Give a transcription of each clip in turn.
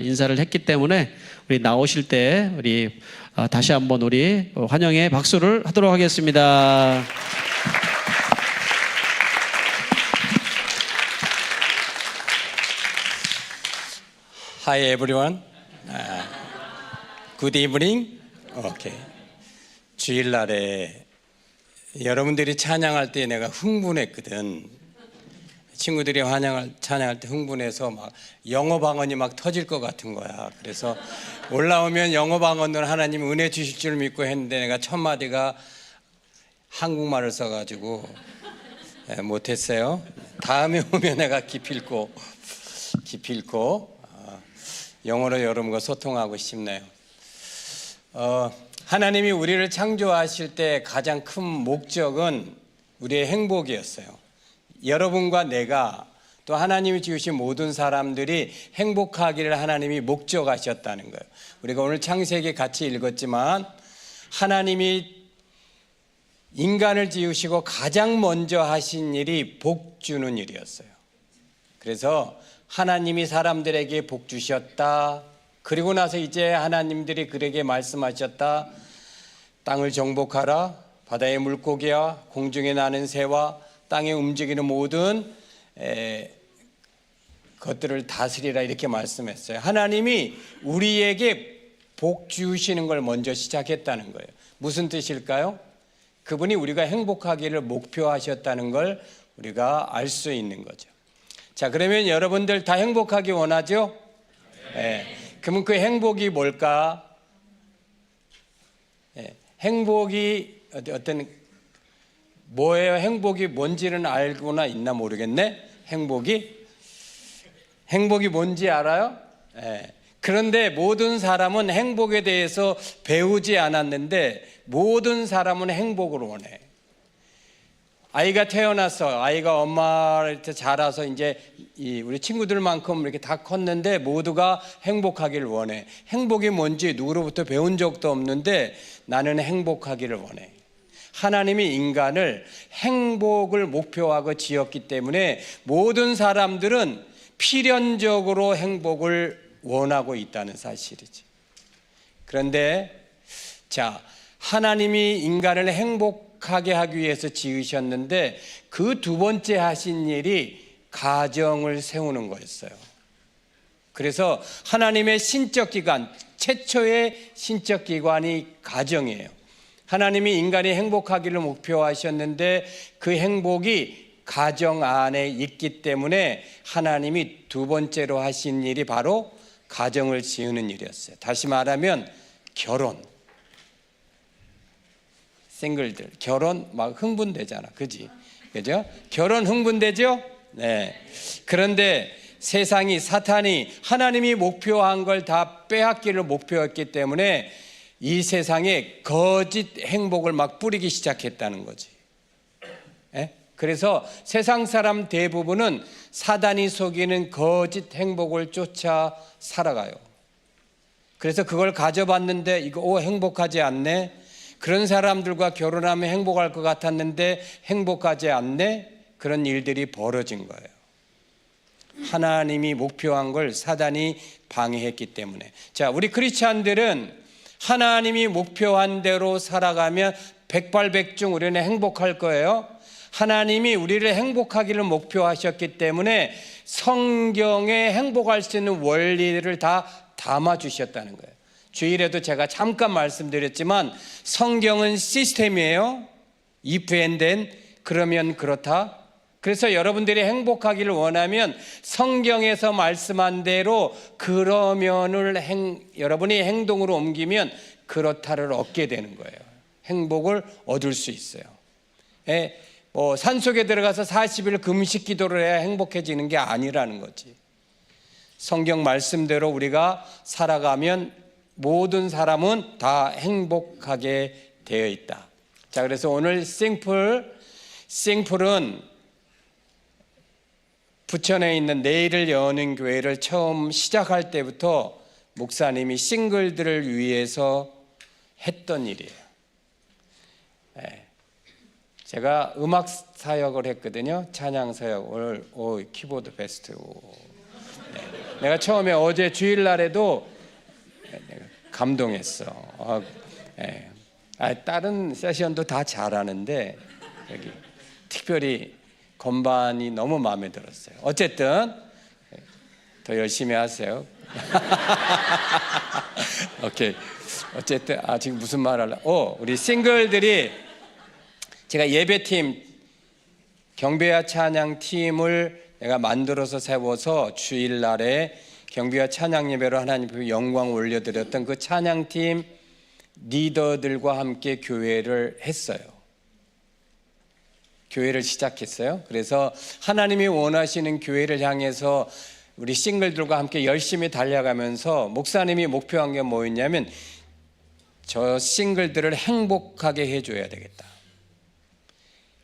인사를 했기 때문에 우리 나오실 때 우리 다시 한번 우리 환영의 박수를 하도록 하겠습니다. Hi everyone. Good evening. Okay. 주일날에 여러분들이 찬양할 때 내가 흥분했거든. 친구들이 찬양할 때 흥분해서 막 영어 방언이 막 터질 것 같은 거야. 그래서 올라오면 영어 방언으로 하나님 은혜 주실 줄 믿고 했는데 내가 첫 마디가 한국말을 써가지고 못했어요. 다음에 오면 내가 기필코 영어로 여러분과 소통하고 싶네요. 하나님이 우리를 창조하실 때 가장 큰 목적은 우리의 행복이었어요. 여러분과 내가 또 하나님이 지으신 모든 사람들이 행복하기를 하나님이 목적하셨다는 거예요. 우리가 오늘 창세기 같이 읽었지만 하나님이 인간을 지으시고 가장 먼저 하신 일이 복 주는 일이었어요. 그래서 하나님이 사람들에게 복 주셨다. 그리고 나서 이제 하나님들이 그에게 말씀하셨다. 땅을 정복하라. 바다의 물고기와 공중에 나는 새와 땅에 움직이는 모든 것들을 다스리라 이렇게 말씀했어요. 하나님이 우리에게 복 주시는 걸 먼저 시작했다는 거예요. 무슨 뜻일까요? 그분이 우리가 행복하기를 목표하셨다는 걸 우리가 알 수 있는 거죠. 자, 그러면 여러분들 다 행복하기 원하죠? 네. 그러면 그 행복이 뭘까? 네. 행복이 어떤 뭐예요? 행복이 뭔지는 알고나 있나 모르겠네. 행복이 뭔지 알아요? 네. 그런데 모든 사람은 행복에 대해서 배우지 않았는데 모든 사람은 행복을 원해. 아이가 태어나서 아이가 엄마한테 자라서 이제 우리 친구들만큼 이렇게 다 컸는데 모두가 행복하기를 원해. 행복이 뭔지 누구로부터 배운 적도 없는데 나는 행복하기를 원해. 하나님이 인간을 행복을 목표하고 지었기 때문에 모든 사람들은 필연적으로 행복을 원하고 있다는 사실이지. 그런데 자, 하나님이 인간을 행복하게 하기 위해서 지으셨는데 그 두 번째 하신 일이 가정을 세우는 거였어요. 그래서 하나님의 신적 기관, 최초의 신적 기관이 가정이에요. 하나님이 인간이 행복하기를 목표하셨는데 그 행복이 가정 안에 있기 때문에 하나님이 두 번째로 하신 일이 바로 가정을 지으는 일이었어요. 다시 말하면 결혼. 싱글들 결혼 막 흥분되잖아. 그죠? 결혼 흥분되죠? 네. 그런데 세상이 사탄이 하나님이 목표한 걸 다 빼앗기를 목표했기 때문에 이 세상에 거짓 행복을 막 뿌리기 시작했다는 거지. 그래서 세상 사람 대부분은 사단이 속이는 거짓 행복을 쫓아 살아가요. 그래서 그걸 가져봤는데 이거 행복하지 않네. 그런 사람들과 결혼하면 행복할 것 같았는데 행복하지 않네. 그런 일들이 벌어진 거예요. 하나님이 목표한 걸 사단이 방해했기 때문에. 자, 우리 크리스찬들은 하나님이 목표한 대로 살아가면 백발백중 우리는 행복할 거예요. 하나님이 우리를 행복하기를 목표하셨기 때문에 성경에 행복할 수 있는 원리를 다 담아주셨다는 거예요. 주일에도 제가 잠깐 말씀드렸지만 성경은 시스템이에요. if and then, 그러면 그렇다. 그래서 여러분들이 행복하기를 원하면 성경에서 말씀한 대로 그러면을 여러분이 행동으로 옮기면 그렇다를 얻게 되는 거예요. 행복을 얻을 수 있어요. 산속에 들어가서 40일 금식 기도를 해야 행복해지는 게 아니라는 거지. 성경 말씀대로 우리가 살아가면 모든 사람은 다 행복하게 되어 있다. 자, 그래서 오늘 싱플은 부천에 있는 내일을 여는 교회를 처음 시작할 때부터 목사님이 싱글들을 위해서 했던 일이에요. 제가 음악 사역을 했거든요. 찬양 사역. 오늘 키보드 베스트. 네. 내가 처음에 어제 주일날에도 감동했어. 다른 세션도 다 잘하는데 여기 특별히 건반이 너무 마음에 들었어요. 어쨌든 더 열심히 하세요. 오케이. 어쨌든 지금 무슨 말 할라? 우리 싱글들이 제가 예배팀 경배와 찬양 팀을 내가 만들어서 세워서 주일날에 경배와 찬양 예배로 하나님 영광 올려드렸던 그 찬양팀 리더들과 함께 교회를 했어요. 교회를 시작했어요. 그래서 하나님이 원하시는 교회를 향해서 우리 싱글들과 함께 열심히 달려가면서 목사님이 목표한 게 뭐였냐면 저 싱글들을 행복하게 해줘야 되겠다.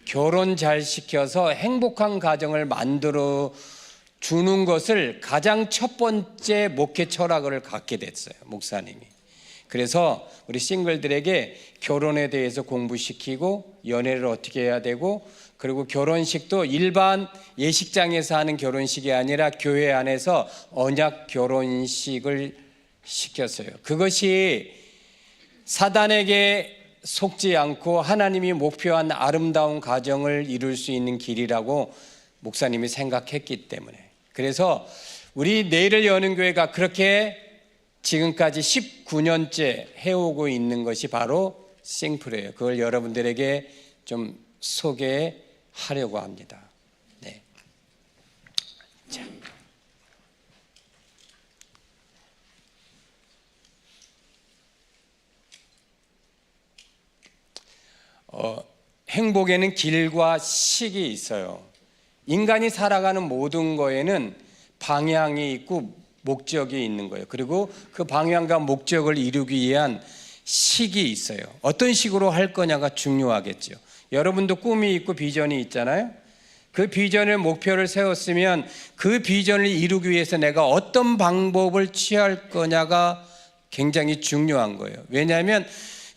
결혼 잘 시켜서 행복한 가정을 만들어 주는 것을 가장 첫 번째 목회 철학을 갖게 됐어요, 목사님이. 그래서 우리 싱글들에게 결혼에 대해서 공부시키고 연애를 어떻게 해야 되고, 그리고 결혼식도 일반 예식장에서 하는 결혼식이 아니라 교회 안에서 언약 결혼식을 시켰어요. 그것이 사단에게 속지 않고 하나님이 목표한 아름다운 가정을 이룰 수 있는 길이라고 목사님이 생각했기 때문에. 그래서 우리 내일을 여는 교회가 그렇게 지금까지 19년째 해오고 있는 것이 바로 싱플이에요. 그걸 여러분들에게 좀 소개하려고 합니다. 네. 자. 행복에는 길과 식이 있어요. 인간이 살아가는 모든 거에는 방향이 있고 목적이 있는 거예요. 그리고 그 방향과 목적을 이루기 위한 식이 있어요. 어떤 식으로 할 거냐가 중요하겠죠. 여러분도 꿈이 있고 비전이 있잖아요. 그 비전을 목표를 세웠으면 그 비전을 이루기 위해서 내가 어떤 방법을 취할 거냐가 굉장히 중요한 거예요. 왜냐하면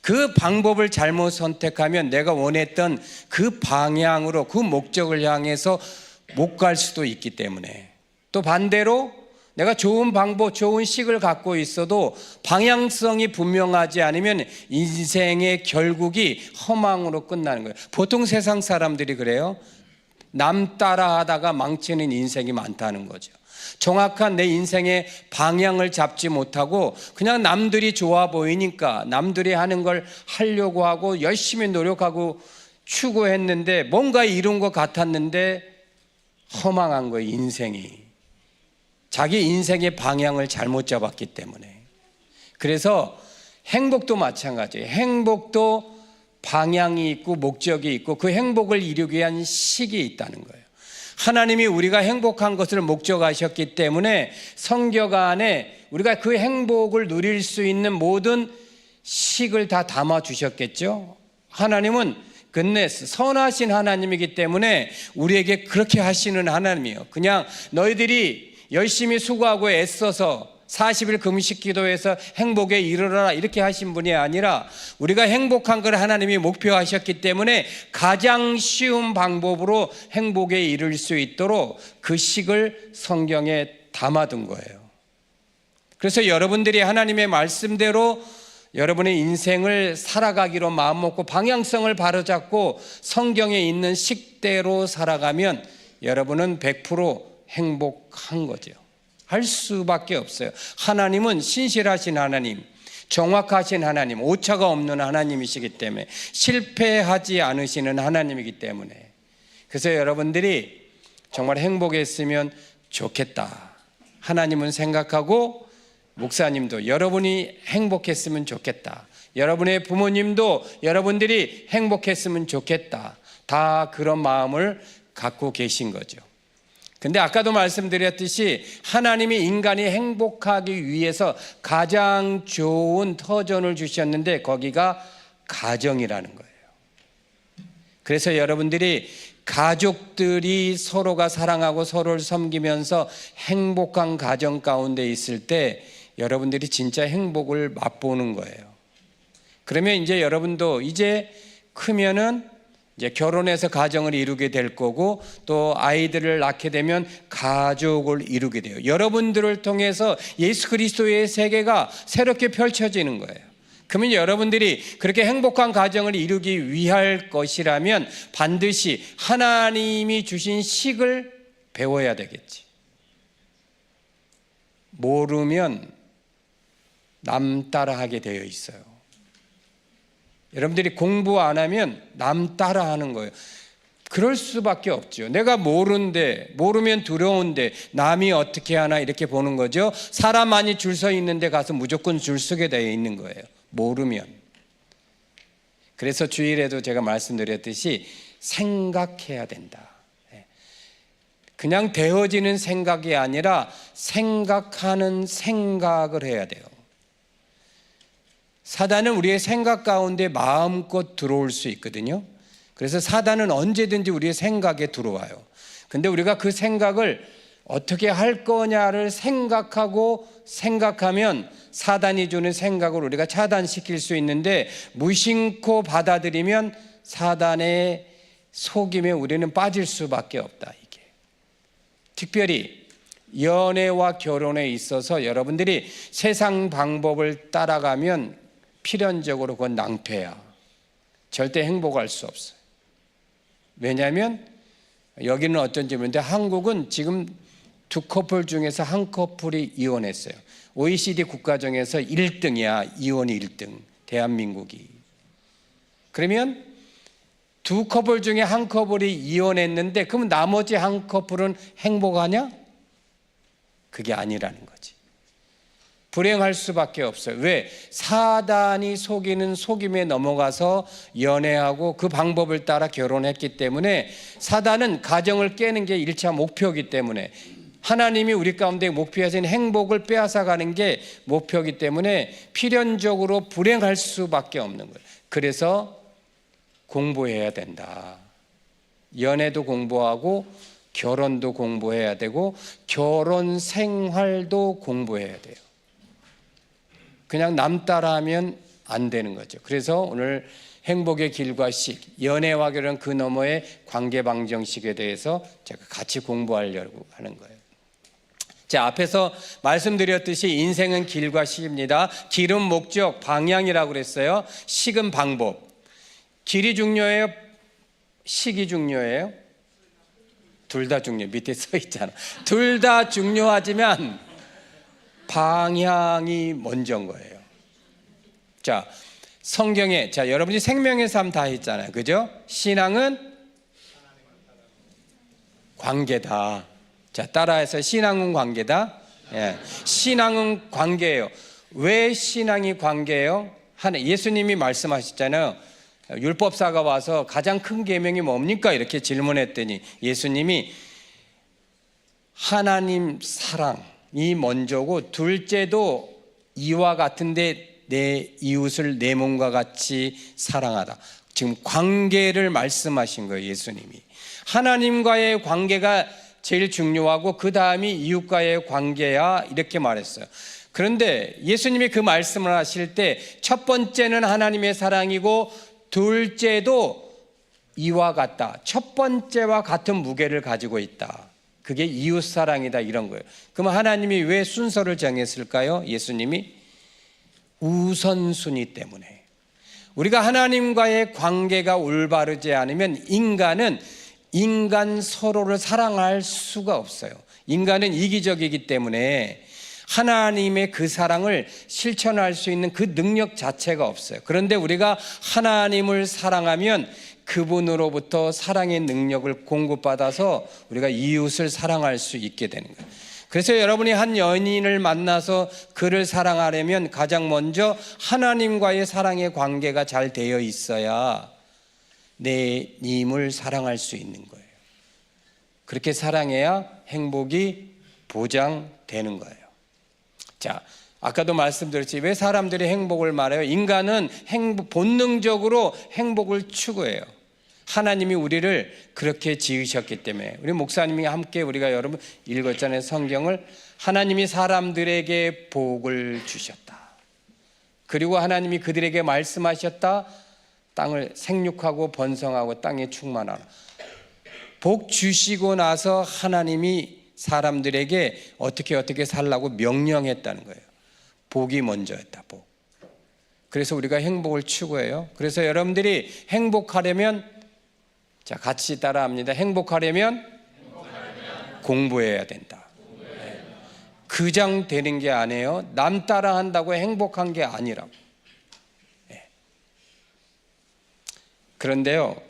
그 방법을 잘못 선택하면 내가 원했던 그 방향으로 그 목적을 향해서 못 갈 수도 있기 때문에, 또 반대로 내가 좋은 방법, 좋은 식을 갖고 있어도 방향성이 분명하지 않으면 인생의 결국이 허망으로 끝나는 거예요. 보통 세상 사람들이 그래요. 남 따라하다가 망치는 인생이 많다는 거죠. 정확한 내 인생의 방향을 잡지 못하고 그냥 남들이 좋아 보이니까 남들이 하는 걸 하려고 하고 열심히 노력하고 추구했는데 뭔가 이룬 것 같았는데 허망한 거예요. 인생이 자기 인생의 방향을 잘못 잡았기 때문에. 그래서 행복도 마찬가지예요. 행복도 방향이 있고 목적이 있고 그 행복을 이루기 위한 식이 있다는 거예요. 하나님이 우리가 행복한 것을 목적하셨기 때문에 성경 안에 우리가 그 행복을 누릴 수 있는 모든 식을 다 담아 주셨겠죠. 하나님은 goodness, 선하신 하나님이기 때문에 우리에게 그렇게 하시는 하나님이에요. 그냥 너희들이 열심히 수고하고 애써서 40일 금식 기도해서 행복에 이르러라 이렇게 하신 분이 아니라 우리가 행복한 걸 하나님이 목표하셨기 때문에 가장 쉬운 방법으로 행복에 이를 수 있도록 그 식을 성경에 담아둔 거예요. 그래서 여러분들이 하나님의 말씀대로 여러분의 인생을 살아가기로 마음먹고 방향성을 바로잡고 성경에 있는 식대로 살아가면 여러분은 100% 행복한 거죠. 할 수밖에 없어요. 하나님은 신실하신 하나님, 정확하신 하나님, 오차가 없는 하나님이시기 때문에, 실패하지 않으시는 하나님이기 때문에. 그래서 여러분들이 정말 행복했으면 좋겠다. 하나님은 생각하고 목사님도 여러분이 행복했으면 좋겠다. 여러분의 부모님도 여러분들이 행복했으면 좋겠다. 다 그런 마음을 갖고 계신 거죠. 근데 아까도 말씀드렸듯이 하나님이 인간이 행복하기 위해서 가장 좋은 터전을 주셨는데 거기가 가정이라는 거예요. 그래서 여러분들이 가족들이 서로가 사랑하고 서로를 섬기면서 행복한 가정 가운데 있을 때 여러분들이 진짜 행복을 맛보는 거예요. 그러면 이제 여러분도 이제 크면은 이제 결혼해서 가정을 이루게 될 거고 또 아이들을 낳게 되면 가족을 이루게 돼요. 여러분들을 통해서 예수 그리스도의 세계가 새롭게 펼쳐지는 거예요. 그러면 여러분들이 그렇게 행복한 가정을 이루기 위할 것이라면 반드시 하나님이 주신 식을 배워야 되겠지. 모르면 남 따라하게 되어 있어요. 여러분들이 공부 안 하면 남 따라하는 거예요. 그럴 수밖에 없죠. 내가 모르면 두려운데 남이 어떻게 하나 이렇게 보는 거죠. 사람 많이 줄 서 있는데 가서 무조건 줄 서게 되어 있는 거예요. 모르면. 그래서 주일에도 제가 말씀드렸듯이 생각해야 된다. 그냥 되어지는 생각이 아니라 생각하는 생각을 해야 돼요. 사단은 우리의 생각 가운데 마음껏 들어올 수 있거든요. 그래서 사단은 언제든지 우리의 생각에 들어와요. 근데 우리가 그 생각을 어떻게 할 거냐를 생각하면 사단이 주는 생각을 우리가 차단시킬 수 있는데 무심코 받아들이면 사단의 속임에 우리는 빠질 수밖에 없다. 이게 특별히 연애와 결혼에 있어서 여러분들이 세상 방법을 따라가면 필연적으로 그건 낭패야. 절대 행복할 수 없어요. 왜냐하면 여기는 어쩐지 모르는데 한국은 지금 두 커플 중에서 한 커플이 이혼했어요. OECD 국가 중에서 1등이야. 이혼이 1등. 대한민국이. 그러면 두 커플 중에 한 커플이 이혼했는데 그럼 나머지 한 커플은 행복하냐? 그게 아니라는 거지. 불행할 수밖에 없어요. 왜? 사단이 속이는 속임에 넘어가서 연애하고 그 방법을 따라 결혼했기 때문에 사단은 가정을 깨는 게 1차 목표이기 때문에 하나님이 우리 가운데 목표하신 행복을 빼앗아가는 게 목표이기 때문에 필연적으로 불행할 수밖에 없는 거예요. 그래서 공부해야 된다. 연애도 공부하고 결혼도 공부해야 되고 결혼 생활도 공부해야 돼요. 그냥 남 따라하면 안 되는 거죠. 그래서 오늘 행복의 길과 식, 연애와 결혼 그 너머의 관계 방정식에 대해서 제가 같이 공부하려고 하는 거예요. 자, 앞에서 말씀드렸듯이 인생은 길과 식입니다. 길은 목적, 방향이라고 그랬어요. 식은 방법. 길이 중요해요? 식이 중요해요? 둘 다 중요해요. 밑에 써 있잖아. 둘 다 중요하지만 방향이 먼저인 거예요. 자, 성경에 여러분이 생명의 삶 다 했잖아요. 그죠? 신앙은 관계다. 자, 따라해서 신앙은 관계다. 예. 신앙은 관계예요. 왜 신앙이 관계예요? 예수님이 말씀하셨잖아요. 율법사가 와서 가장 큰 계명이 뭡니까? 이렇게 질문했더니 예수님이 하나님 사랑이 먼저고 둘째도 이와 같은데 내 이웃을 내 몸과 같이 사랑하다. 지금 관계를 말씀하신 거예요. 예수님이 하나님과의 관계가 제일 중요하고 그 다음이 이웃과의 관계야 이렇게 말했어요. 그런데 예수님이 그 말씀을 하실 때 첫 번째는 하나님의 사랑이고 둘째도 이와 같다. 첫 번째와 같은 무게를 가지고 있다. 그게 이웃 사랑이다 이런 거예요. 그럼 하나님이 왜 순서를 정했을까요? 예수님이 우선순위 때문에. 우리가 하나님과의 관계가 올바르지 않으면 인간 서로를 사랑할 수가 없어요. 인간은 이기적이기 때문에 하나님의 그 사랑을 실천할 수 있는 그 능력 자체가 없어요. 그런데 우리가 하나님을 사랑하면 그분으로부터 사랑의 능력을 공급받아서 우리가 이웃을 사랑할 수 있게 되는 거예요. 그래서 여러분이 한 연인을 만나서 그를 사랑하려면 가장 먼저 하나님과의 사랑의 관계가 잘 되어 있어야 내 님을 사랑할 수 있는 거예요. 그렇게 사랑해야 행복이 보장되는 거예요. 자, 아까도 말씀드렸지 왜 사람들이 행복을 말해요? 인간은 본능적으로 행복을 추구해요. 하나님이 우리를 그렇게 지으셨기 때문에. 우리 목사님이 함께 우리가 여러분 읽었잖아요. 성경을. 하나님이 사람들에게 복을 주셨다. 그리고 하나님이 그들에게 말씀하셨다. 땅을 생육하고 번성하고 땅에 충만하라. 복 주시고 나서 하나님이 사람들에게 어떻게 살라고 명령했다는 거예요. 복이 먼저였다. 복. 그래서 우리가 행복을 추구해요. 그래서 여러분들이 행복하려면, 자, 같이 따라합니다. 행복하려면 공부해야 된다. 그장 되는 게 아니에요. 남 따라 한다고 행복한 게 아니라고. 그런데요,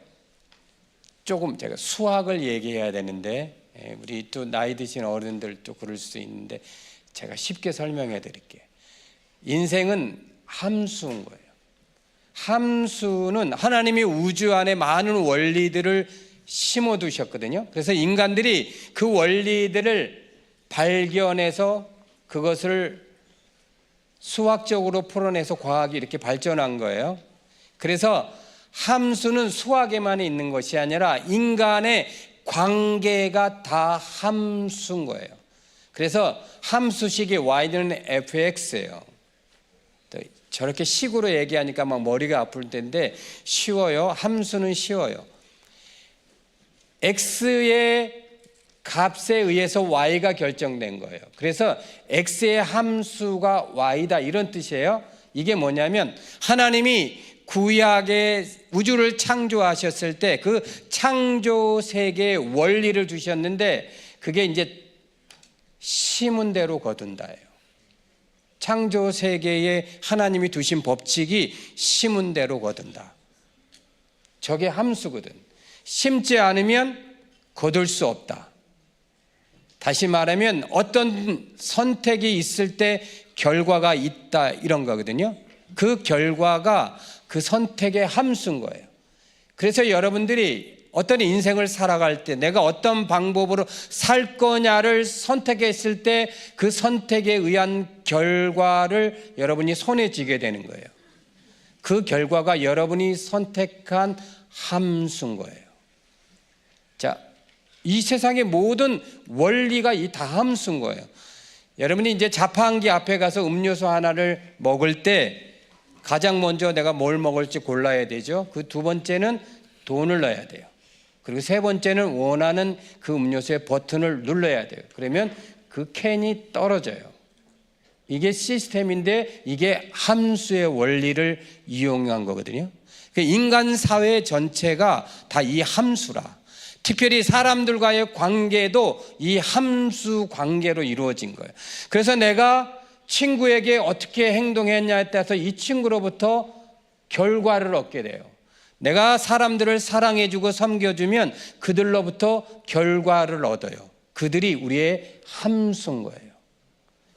조금 제가 수학을 얘기해야 되는데, 우리 또 나이 드신 어른들도 그럴 수 있는데 제가 쉽게 설명해 드릴게요. 인생은 함수인 거예요. 함수는 하나님이 우주 안에 많은 원리들을 심어 두셨거든요. 그래서 인간들이 그 원리들을 발견해서 그것을 수학적으로 풀어내서 과학이 이렇게 발전한 거예요. 그래서 함수는 수학에만 있는 것이 아니라 인간의 관계가 다 함수인 거예요. 그래서 함수식이 y는 fx예요. 저렇게 식으로 얘기하니까 막 머리가 아플 텐데 쉬워요. 함수는 쉬워요. x의 값에 의해서 y가 결정된 거예요. 그래서 x의 함수가 y다, 이런 뜻이에요. 이게 뭐냐면 하나님이 구약의 우주를 창조하셨을 때 그 창조 세계의 원리를 두셨는데 그게 이제 심은 대로 거둔다예요. 창조 세계에 하나님이 두신 법칙이 심은 대로 거둔다. 저게 함수거든. 심지 않으면 거둘 수 없다. 다시 말하면 어떤 선택이 있을 때 결과가 있다, 이런 거거든요. 그 결과가 그 선택의 함수인 거예요. 그래서 여러분들이 어떤 인생을 살아갈 때 내가 어떤 방법으로 살 거냐를 선택했을 때 그 선택에 의한 결과를 여러분이 손에 쥐게 되는 거예요. 그 결과가 여러분이 선택한 함수인 거예요. 자, 이 세상의 모든 원리가 이 다 함수인 거예요. 여러분이 이제 자판기 앞에 가서 음료수 하나를 먹을 때 가장 먼저 내가 뭘 먹을지 골라야 되죠. 그 두 번째는 돈을 넣어야 돼요. 그리고 세 번째는 원하는 그 음료수의 버튼을 눌러야 돼요. 그러면 그 캔이 떨어져요. 이게 시스템인데 이게 함수의 원리를 이용한 거거든요. 인간 사회 전체가 다 이 함수라. 특별히 사람들과의 관계도 이 함수 관계로 이루어진 거예요. 그래서 내가 친구에게 어떻게 행동했냐에 따라서 이 친구로부터 결과를 얻게 돼요. 내가 사람들을 사랑해주고 섬겨주면 그들로부터 결과를 얻어요. 그들이 우리의 함수인 거예요.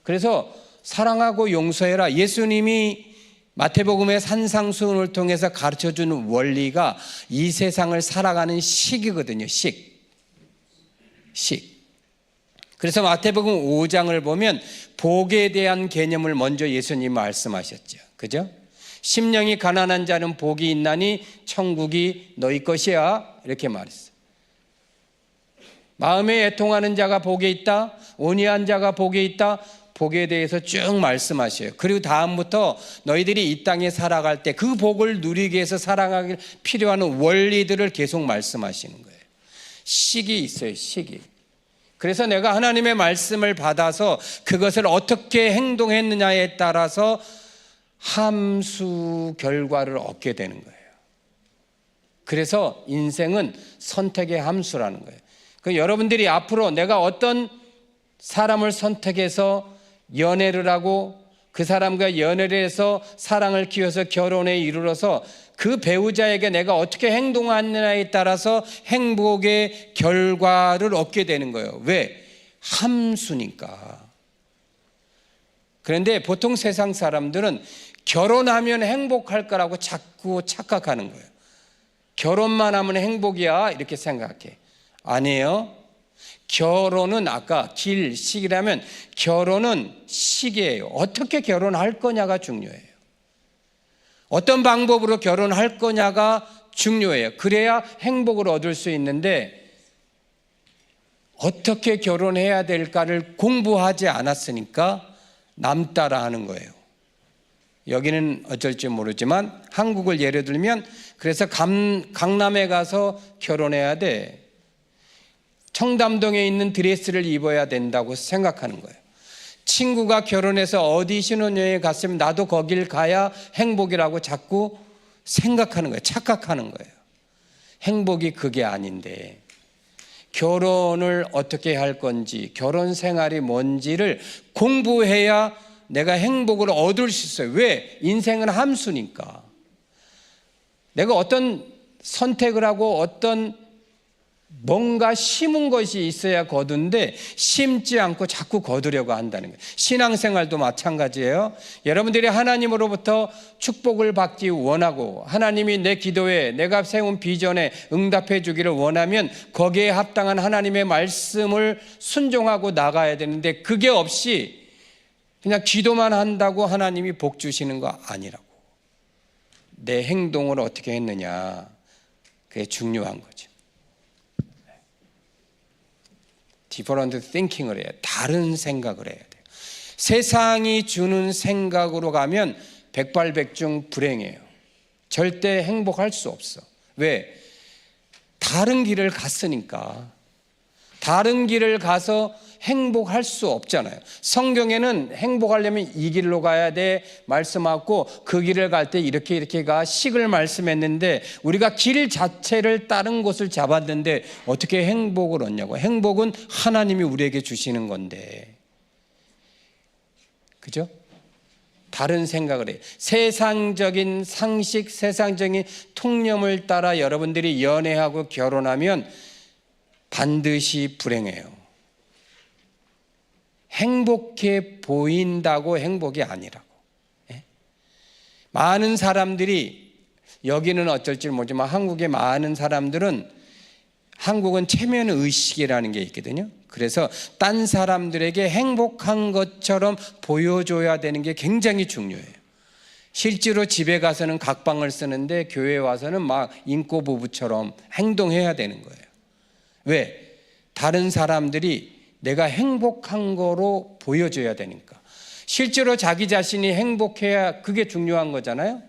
그래서 사랑하고 용서해라. 예수님이 마태복음의 산상수훈을 통해서 가르쳐주는 원리가 이 세상을 살아가는 식이거든요. 식. 그래서 마태복음 5장을 보면 복에 대한 개념을 먼저 예수님이 말씀하셨죠. 그죠? 심령이 가난한 자는 복이 있나니 천국이 너희 것이야, 이렇게 말했어요. 마음에 애통하는 자가 복에 있다, 온유한 자가 복에 있다, 복에 대해서 쭉 말씀하셔요. 그리고 다음부터 너희들이 이 땅에 살아갈 때 그 복을 누리기 위해서 살아가기 필요한 원리들을 계속 말씀하시는 거예요. 식이 있어요. 식이. 그래서 내가 하나님의 말씀을 받아서 그것을 어떻게 행동했느냐에 따라서 함수 결과를 얻게 되는 거예요. 그래서 인생은 선택의 함수라는 거예요. 여러분들이 앞으로 내가 어떤 사람을 선택해서 연애를 하고 그 사람과 연애를 해서 사랑을 키워서 결혼에 이르러서 그 배우자에게 내가 어떻게 행동하느냐에 따라서 행복의 결과를 얻게 되는 거예요. 왜? 함수니까. 그런데 보통 세상 사람들은 결혼하면 행복할 거라고 자꾸 착각하는 거예요. 결혼만 하면 행복이야, 이렇게 생각해. 아니에요. 결혼은 아까 식이라면 결혼은 식이에요. 어떻게 결혼할 거냐가 중요해요. 어떤 방법으로 결혼할 거냐가 중요해요. 그래야 행복을 얻을 수 있는데 어떻게 결혼해야 될까를 공부하지 않았으니까 남 따라 하는 거예요. 여기는 어쩔지 모르지만 한국을 예를 들면 그래서 강남에 가서 결혼해야 돼. 청담동에 있는 드레스를 입어야 된다고 생각하는 거예요. 친구가 결혼해서 어디 신혼여행에 갔으면 나도 거길 가야 행복이라고 자꾸 생각하는 거예요. 착각하는 거예요. 행복이 그게 아닌데 결혼을 어떻게 할 건지, 결혼 생활이 뭔지를 공부해야 내가 행복을 얻을 수 있어요. 왜? 인생은 함수니까. 내가 어떤 선택을 하고 어떤 뭔가 심은 것이 있어야 거둔데 심지 않고 자꾸 거두려고 한다는 거예요. 신앙생활도 마찬가지예요. 여러분들이 하나님으로부터 축복을 받기 원하고 하나님이 내 기도에 내가 세운 비전에 응답해 주기를 원하면 거기에 합당한 하나님의 말씀을 순종하고 나가야 되는데 그게 없이 그냥 기도만 한다고 하나님이 복 주시는 거 아니라고. 내 행동을 어떻게 했느냐, 그게 중요한 거죠. different thinking을 해야 돼요. 다른 생각을 해야 돼요. 세상이 주는 생각으로 가면 백발백중 불행해요. 절대 행복할 수 없어. 왜? 다른 길을 갔으니까. 다른 길을 가서 행복할 수 없잖아요. 성경에는 행복하려면 이 길로 가야 돼 말씀하고 그 길을 갈 때 이렇게 가 식을 말씀했는데 우리가 길 자체를 다른 곳을 잡았는데 어떻게 행복을 얻냐고. 행복은 하나님이 우리에게 주시는 건데, 그죠? 다른 생각을 해요. 세상적인 상식, 세상적인 통념을 따라 여러분들이 연애하고 결혼하면 반드시 불행해요. 행복해 보인다고 행복이 아니라고. 많은 사람들이, 여기는 어쩔지 모르지만 한국의 많은 사람들은, 한국은 체면의식이라는 게 있거든요. 그래서 딴 사람들에게 행복한 것처럼 보여줘야 되는 게 굉장히 중요해요. 실제로 집에 가서는 각방을 쓰는데 교회에 와서는 막 인꼬 부부처럼 행동해야 되는 거예요. 왜? 다른 사람들이 내가 행복한 거로 보여줘야 되니까. 실제로 자기 자신이 행복해야 그게 중요한 거잖아요.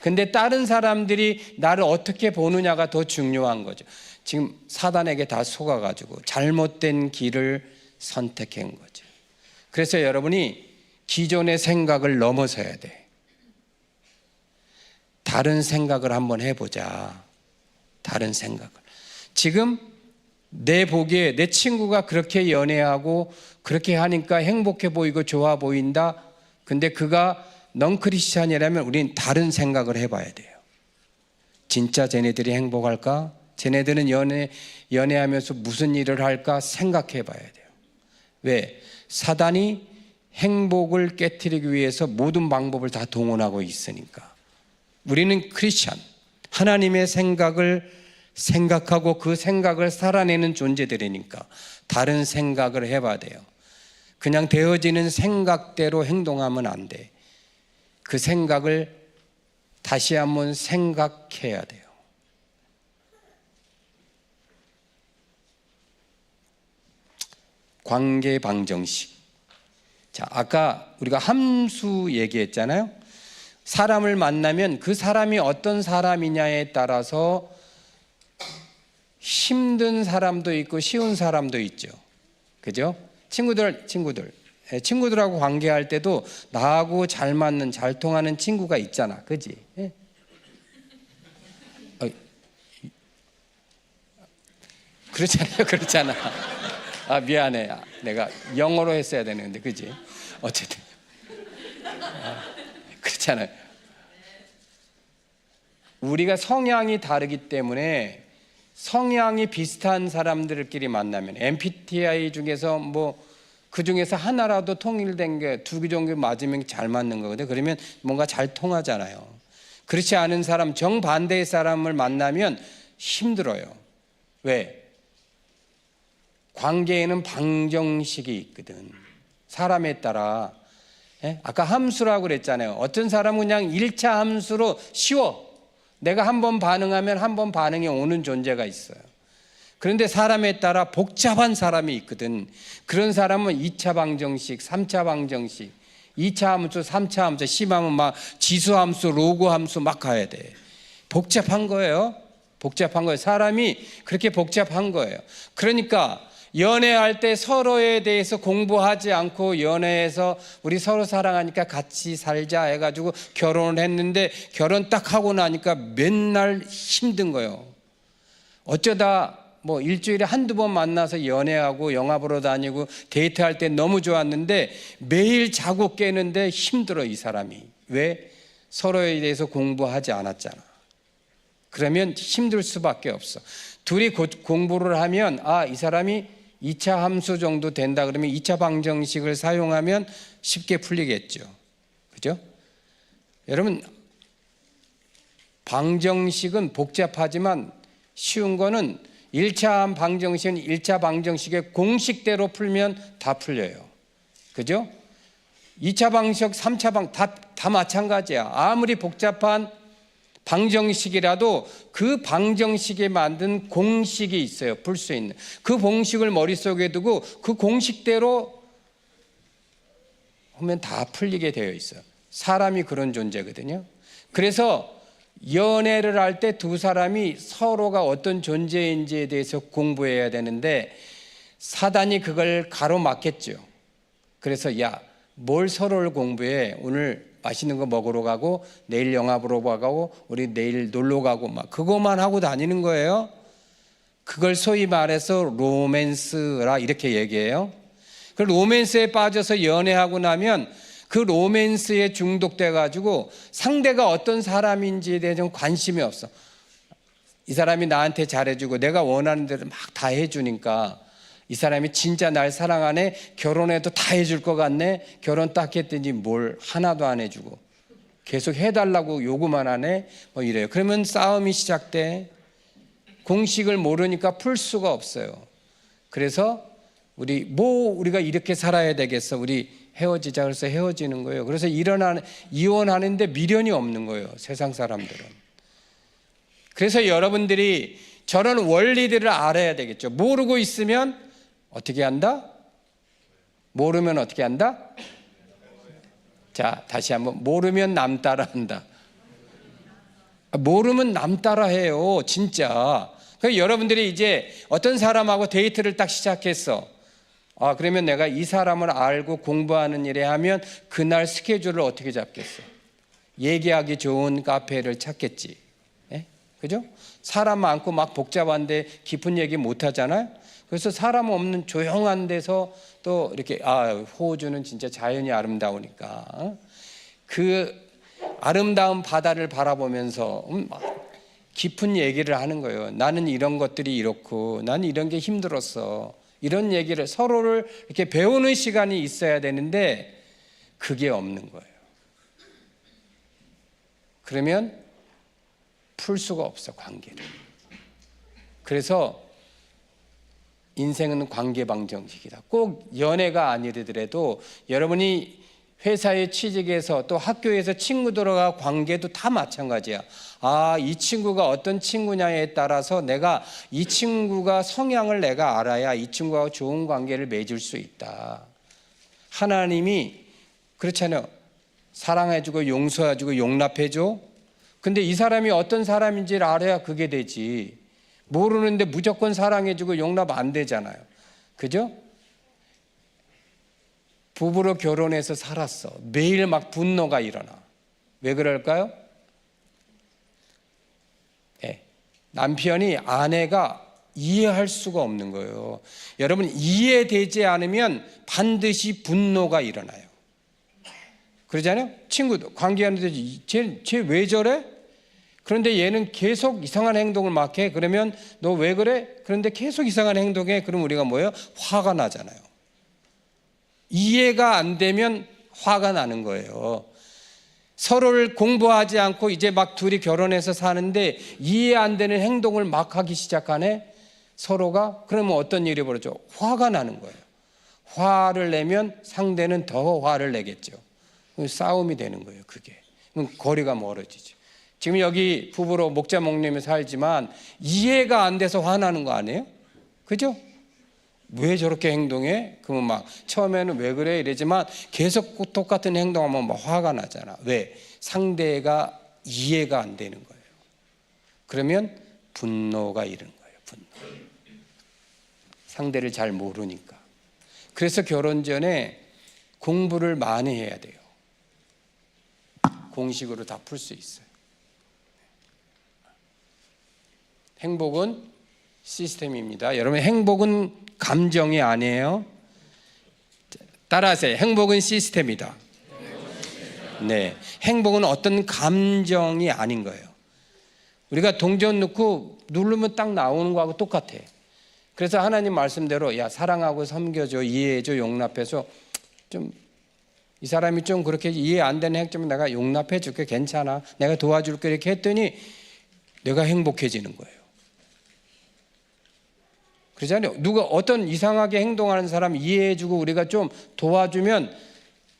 근데 다른 사람들이 나를 어떻게 보느냐가 더 중요한 거죠. 지금 사단에게 다 속아가지고 잘못된 길을 선택한 거죠. 그래서 여러분이 기존의 생각을 넘어서야 돼. 다른 생각을 한번 해보자. 다른 생각을. 지금 내 보기에 내 친구가 그렇게 연애하고 그렇게 하니까 행복해 보이고 좋아 보인다. 근데 그가 넌 크리스찬이라면 우린 다른 생각을 해봐야 돼요. 진짜 쟤네들이 행복할까? 쟤네들은 연애하면서 무슨 일을 할까 생각해 봐야 돼요. 왜? 사단이 행복을 깨트리기 위해서 모든 방법을 다 동원하고 있으니까. 우리는 크리스찬, 하나님의 생각을 생각하고 그 생각을 살아내는 존재들이니까 다른 생각을 해봐야 돼요. 그냥 되어지는 생각대로 행동하면 안 돼. 그 생각을 다시 한번 생각해야 돼요. 관계 방정식. 자, 아까 우리가 함수 얘기했잖아요. 사람을 만나면 그 사람이 어떤 사람이냐에 따라서 힘든 사람도 있고 쉬운 사람도 있죠. 그죠? 친구들하고 관계할 때도 나하고 잘 맞는, 잘 통하는 친구가 있잖아. 그지? 그렇잖아. 아, 미안해. 내가 영어로 했어야 되는데, 그지? 어쨌든. 그렇잖아요. 우리가 성향이 다르기 때문에 성향이 비슷한 사람들끼리 만나면 MBTI 중에서 그 중에서 하나라도 통일된 게 두 개 정도 맞으면 잘 맞는 거거든요. 그러면 뭔가 잘 통하잖아요. 그렇지 않은 사람, 정반대의 사람을 만나면 힘들어요. 왜? 관계에는 방정식이 있거든. 사람에 따라. 아까 함수라고 그랬잖아요. 어떤 사람은 그냥 1차 함수로 쉬워. 내가 한 번 반응하면 한 번 반응이 오는 존재가 있어요. 그런데 사람에 따라 복잡한 사람이 있거든. 그런 사람은 2차 방정식, 3차 방정식 2차 함수, 3차 함수, 심하면 막 지수 함수, 로그 함수 막 가야 돼. 복잡한 거예요. 복잡한 거예요. 사람이 그렇게 복잡한 거예요. 그러니까 연애할 때 서로에 대해서 공부하지 않고 연애해서 우리 서로 사랑하니까 같이 살자 해가지고 결혼을 했는데 결혼 딱 하고 나니까 맨날 힘든 거예요. 어쩌다 뭐 일주일에 한두 번 만나서 연애하고 영화 보러 다니고 데이트할 때 너무 좋았는데 매일 자고 깨는데 힘들어 이 사람이. 왜? 서로에 대해서 공부하지 않았잖아. 그러면 힘들 수밖에 없어. 둘이 공부를 하면 이 사람이 2차 함수 정도 된다 그러면 2차 방정식을 사용하면 쉽게 풀리겠죠. 그죠? 여러분, 방정식은 복잡하지만 쉬운 거는 1차 방정식은 1차 방정식의 공식대로 풀면 다 풀려요. 그죠? 2차 방정식, 3차 다 마찬가지야. 아무리 복잡한 방정식이라도 그 방정식에 만든 공식이 있어요. 풀 수 있는. 그 공식을 머릿속에 두고 그 공식대로 하면 다 풀리게 되어 있어요. 사람이 그런 존재거든요. 그래서 연애를 할 때 두 사람이 서로가 어떤 존재인지에 대해서 공부해야 되는데 사단이 그걸 가로막겠죠. 그래서 뭘 서로를 공부해. 오늘 맛있는 거 먹으러 가고 내일 영화 보러 가고 우리 내일 놀러 가고 막 그것만 하고 다니는 거예요. 그걸 소위 말해서 로맨스라 이렇게 얘기해요. 그 로맨스에 빠져서 연애하고 나면 그 로맨스에 중독돼 가지고 상대가 어떤 사람인지에 대해서 관심이 없어. 이 사람이 나한테 잘해주고 내가 원하는 대로 막 다 해주니까 이 사람이 진짜 날 사랑하네. 결혼해도 다 해줄 것 같네. 결혼 딱 했더니 뭘 하나도 안 해주고 계속 해달라고 요구만 하네. 뭐 이래요. 그러면 싸움이 시작돼. 공식을 모르니까 풀 수가 없어요. 그래서 우리가 이렇게 살아야 되겠어. 우리 헤어지자. 그래서 헤어지는 거예요. 그래서 이혼하는데 미련이 없는 거예요. 세상 사람들은. 그래서 여러분들이 저런 원리들을 알아야 되겠죠. 모르고 있으면 어떻게 한다? 모르면 어떻게 한다? 자, 다시 한번. 모르면 남 따라 한다. 모르면 남 따라 해요. 진짜. 그러니까 여러분들이 이제 어떤 사람하고 데이트를 딱 시작했어. 그러면 내가 이 사람을 알고 공부하는 일에 하면 그날 스케줄을 어떻게 잡겠어? 얘기하기 좋은 카페를 찾겠지. 예? 그죠? 사람 많고 막 복잡한데 깊은 얘기 못 하잖아요. 그래서 사람 없는 조용한 데서 또 이렇게 호주는 진짜 자연이 아름다우니까 그 아름다운 바다를 바라보면서 깊은 얘기를 하는 거예요. 나는 이런 것들이 이렇고 나는 이런 게 힘들었어. 이런 얘기를 서로를 이렇게 배우는 시간이 있어야 되는데 그게 없는 거예요. 그러면 풀 수가 없어, 관계를. 그래서 인생은 관계 방정식이다. 꼭 연애가 아니더라도 여러분이 회사에 취직해서 또 학교에서 친구들과 관계도 다 마찬가지야. 이 친구가 어떤 친구냐에 따라서 내가 이 친구가 성향을 내가 알아야 이 친구와 좋은 관계를 맺을 수 있다. 하나님이 그렇잖아요. 사랑해주고 용서해주고 용납해줘. 근데 이 사람이 어떤 사람인지를 알아야 그게 되지. 모르는데 무조건 사랑해주고 용납 안 되잖아요. 그죠? 부부로 결혼해서 살았어. 매일 막 분노가 일어나. 왜 그럴까요? 남편이 아내가 이해할 수가 없는 거예요. 여러분, 이해되지 않으면 반드시 분노가 일어나요. 그러잖아요. 친구도 관계하는데 쟤 왜 저래? 그런데 얘는 계속 이상한 행동을 막 해. 그러면 너 왜 그래? 그런데 계속 이상한 행동해. 그럼 우리가 뭐예요? 화가 나잖아요. 이해가 안 되면 화가 나는 거예요. 서로를 공부하지 않고 이제 막 둘이 결혼해서 사는데 이해 안 되는 행동을 막 하기 시작하네. 서로가. 그러면 어떤 일이 벌어져? 화가 나는 거예요. 화를 내면 상대는 더 화를 내겠죠. 싸움이 되는 거예요. 그게. 그럼 거리가 멀어지죠. 지금 여기 부부로 목자 목님이 살지만 이해가 안 돼서 화나는 거 아니에요? 그죠? 왜 저렇게 행동해? 그러면 막 처음에는 왜 그래 이러지만 계속 똑같은 행동하면 막 화가 나잖아. 왜? 상대가 이해가 안 되는 거예요. 그러면 분노가 이르는 거예요. 분노. 상대를 잘 모르니까. 그래서 결혼 전에 공부를 많이 해야 돼요. 공식으로 다 풀 수 있어요. 행복은 시스템입니다. 여러분, 행복은 감정이 아니에요. 따라하세요. 행복은 시스템이다. 네, 행복은 어떤 감정이 아닌 거예요. 우리가 동전 넣고 누르면 딱 나오는 거하고 똑같아. 그래서 하나님 말씀대로 야, 사랑하고 섬겨줘, 이해해줘, 용납해서 좀 이 사람이 좀 그렇게 이해 안 되는 행동은 내가 용납해 줄게, 괜찮아, 내가 도와줄게 이렇게 했더니 내가 행복해지는 거예요. 그렇잖아요. 누가 어떤 이상하게 행동하는 사람 이해해주고 우리가 좀 도와주면